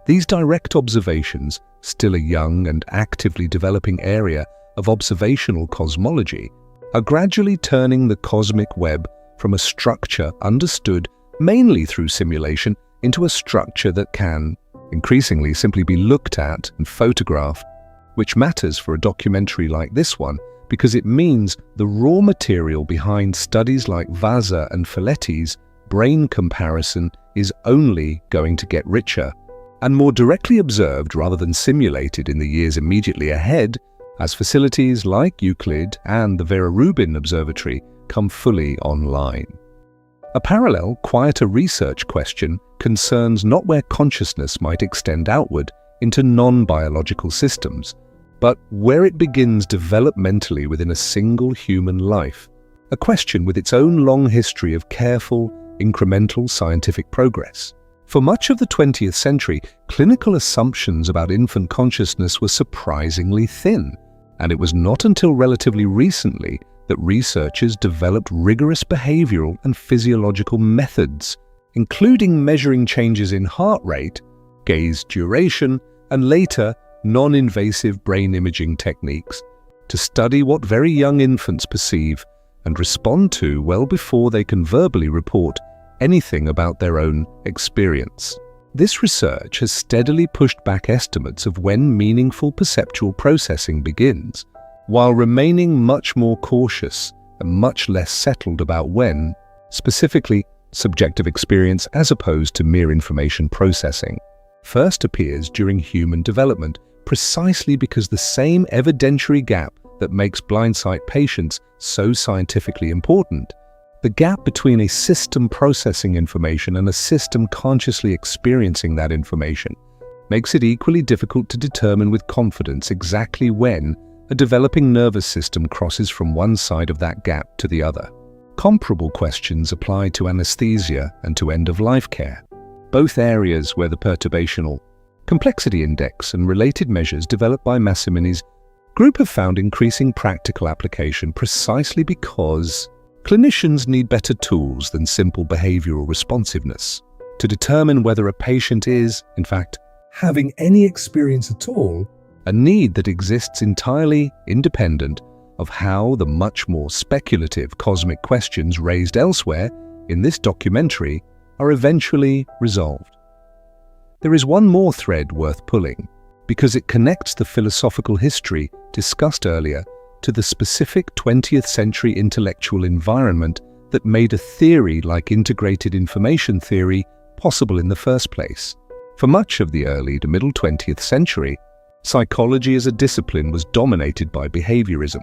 These direct observations, still a young and actively developing area of observational cosmology, are gradually turning the cosmic web from a structure understood mainly through simulation into a structure that can, increasingly, simply be looked at and photographed, which matters for a documentary like this one because it means the raw material behind studies like Vazza and Folletti's brain comparison is only going to get richer and more directly observed rather than simulated in the years immediately ahead, as facilities like Euclid and the Vera Rubin Observatory come fully online. A parallel, quieter research question concerns not where consciousness might extend outward into non-biological systems, but where it begins developmentally within a single human life, a question with its own long history of careful, incremental scientific progress. For much of the 20th century, clinical assumptions about infant consciousness were surprisingly thin, and it was not until relatively recently that researchers developed rigorous behavioral and physiological methods, including measuring changes in heart rate, gaze duration, and later, non-invasive brain imaging techniques, to study what very young infants perceive and respond to well before they can verbally report anything about their own experience. This research has steadily pushed back estimates of when meaningful perceptual processing begins, while remaining much more cautious and much less settled about when, specifically, subjective experience as opposed to mere information processing, first appears during human development, precisely because the same evidentiary gap that makes blind sight patients so scientifically important, the gap between a system processing information and a system consciously experiencing that information, makes it equally difficult to determine with confidence exactly when a developing nervous system crosses from one side of that gap to the other. Comparable questions apply to anesthesia and to end-of-life care, both areas where the perturbational complexity index and related measures developed by Massimini's Group have found increasing practical application precisely because clinicians need better tools than simple behavioral responsiveness to determine whether a patient is, in fact, having any experience at all, a need that exists entirely independent of how the much more speculative cosmic questions raised elsewhere in this documentary are eventually resolved. There is one more thread worth pulling, because it connects the philosophical history discussed earlier to the specific 20th century intellectual environment that made a theory like integrated information theory possible in the first place. For much of the early to middle 20th century, psychology as a discipline was dominated by behaviorism,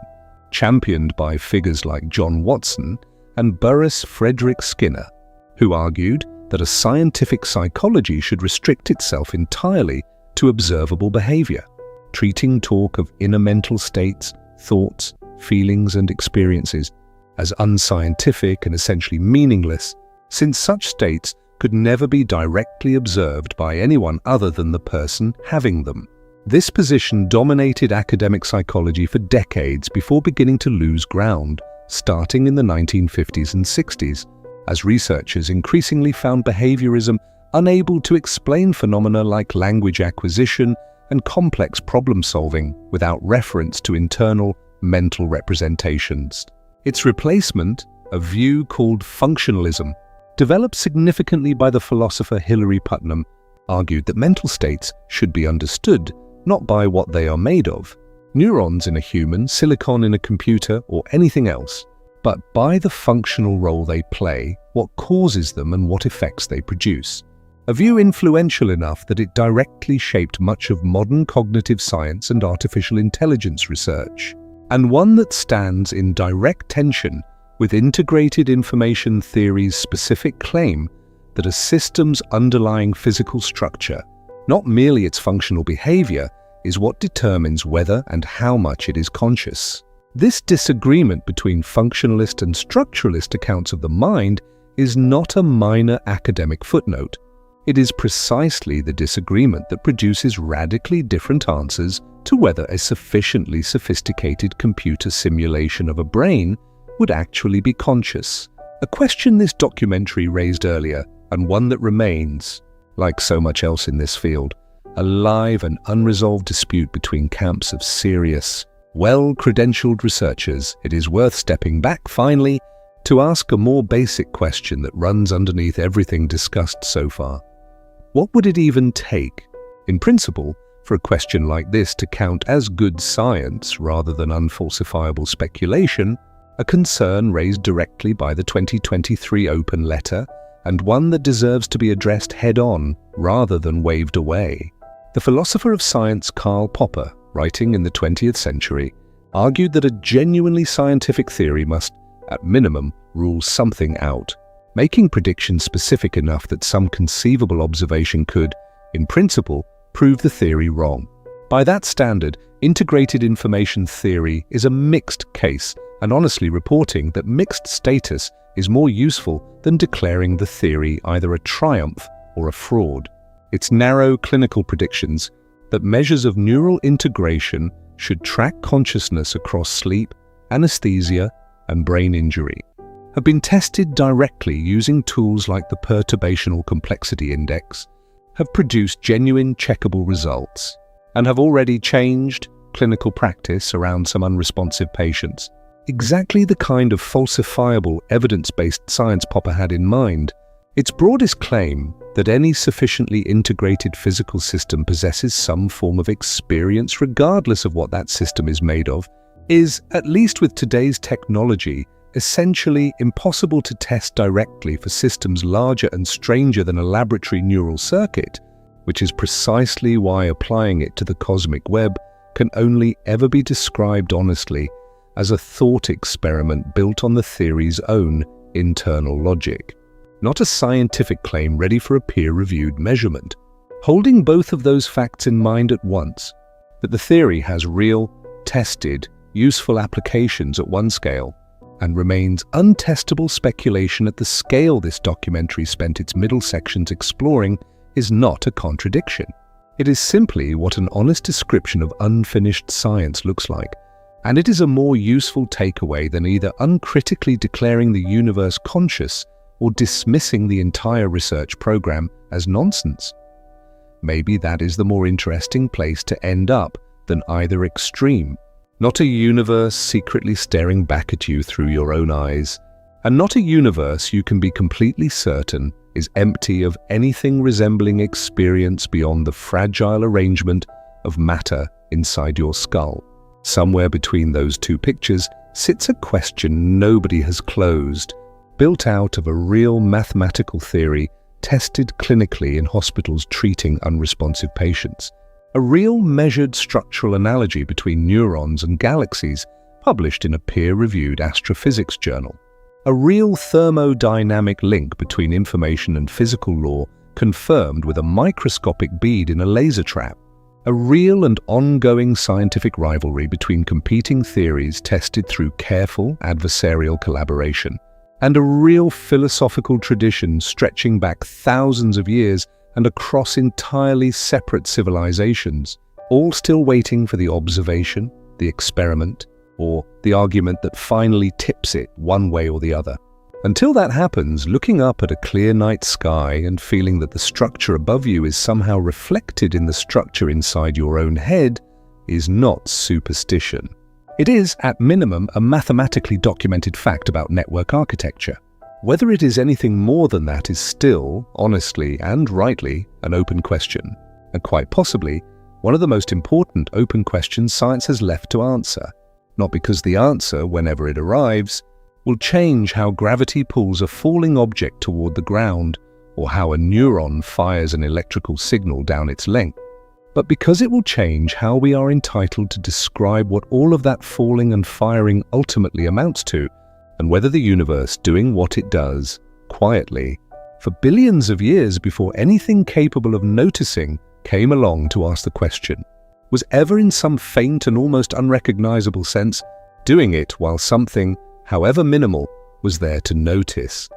championed by figures like John Watson and Burrhus Frederick Skinner, who argued that a scientific psychology should restrict itself entirely to observable behavior, treating talk of inner mental states, thoughts, feelings, and experiences as unscientific and essentially meaningless, since such states could never be directly observed by anyone other than the person having them. This position dominated academic psychology for decades before beginning to lose ground, starting in the 1950s and 60s, as researchers increasingly found behaviorism unable to explain phenomena like language acquisition and complex problem-solving without reference to internal mental representations. Its replacement, a view called functionalism, developed significantly by the philosopher Hilary Putnam, argued that mental states should be understood not by what they are made of, neurons in a human, silicon in a computer, or anything else, but by the functional role they play, what causes them, and what effects they produce. A view influential enough that it directly shaped much of modern cognitive science and artificial intelligence research, and one that stands in direct tension with integrated information theory's specific claim that a system's underlying physical structure, not merely its functional behavior, is what determines whether and how much it is conscious. This disagreement between functionalist and structuralist accounts of the mind is not a minor academic footnote. It is precisely the disagreement that produces radically different answers to whether a sufficiently sophisticated computer simulation of a brain would actually be conscious. A question this documentary raised earlier, and one that remains, like so much else in this field, a live and unresolved dispute between camps of serious, well-credentialed researchers. It is worth stepping back, finally, to ask a more basic question that runs underneath everything discussed so far. What would it even take, in principle, for a question like this to count as good science rather than unfalsifiable speculation, a concern raised directly by the 2023 open letter, and one that deserves to be addressed head-on rather than waved away? The philosopher of science Karl Popper, writing in the 20th century, argued that a genuinely scientific theory must, at minimum, rule something out, making predictions specific enough that some conceivable observation could, in principle, prove the theory wrong. By that standard, integrated information theory is a mixed case, and honestly reporting that mixed status is more useful than declaring the theory either a triumph or a fraud. Its narrow clinical predictions that measures of neural integration should track consciousness across sleep, anesthesia, and brain injury have been tested directly using tools like the Perturbational Complexity Index, have produced genuine checkable results, and have already changed clinical practice around some unresponsive patients. Exactly the kind of falsifiable, evidence-based science Popper had in mind. Its broadest claim, that any sufficiently integrated physical system possesses some form of experience regardless of what that system is made of, is, at least with today's technology, essentially impossible to test directly for systems larger and stranger than a laboratory neural circuit, which is precisely why applying it to the cosmic web can only ever be described honestly as a thought experiment built on the theory's own internal logic, not a scientific claim ready for a peer-reviewed measurement. Holding both of those facts in mind at once, that the theory has real, tested, useful applications at one scale, and remains untestable speculation at the scale this documentary spent its middle sections exploring, is not a contradiction. It is simply what an honest description of unfinished science looks like, and it is a more useful takeaway than either uncritically declaring the universe conscious or dismissing the entire research program as nonsense. Maybe that is the more interesting place to end up than either extreme. Not a universe secretly staring back at you through your own eyes, and not a universe you can be completely certain is empty of anything resembling experience beyond the fragile arrangement of matter inside your skull. Somewhere between those two pictures sits a question nobody has closed, built out of a real mathematical theory tested clinically in hospitals treating unresponsive patients. A real measured structural analogy between neurons and galaxies published in a peer-reviewed astrophysics journal. A real thermodynamic link between information and physical law confirmed with a microscopic bead in a laser trap. A real and ongoing scientific rivalry between competing theories tested through careful adversarial collaboration. And a real philosophical tradition stretching back thousands of years and across entirely separate civilizations, all still waiting for the observation, the experiment, or the argument that finally tips it one way or the other. Until that happens, looking up at a clear night sky and feeling that the structure above you is somehow reflected in the structure inside your own head is not superstition. It is, at minimum, a mathematically documented fact about network architecture. Whether it is anything more than that is still, honestly and rightly, an open question, and quite possibly one of the most important open questions science has left to answer. Not because the answer, whenever it arrives, will change how gravity pulls a falling object toward the ground or how a neuron fires an electrical signal down its length, but because it will change how we are entitled to describe what all of that falling and firing ultimately amounts to, and whether the universe doing what it does, quietly, for billions of years before anything capable of noticing came along to ask the question, was ever in some faint and almost unrecognizable sense doing it while something, however minimal, was there to notice.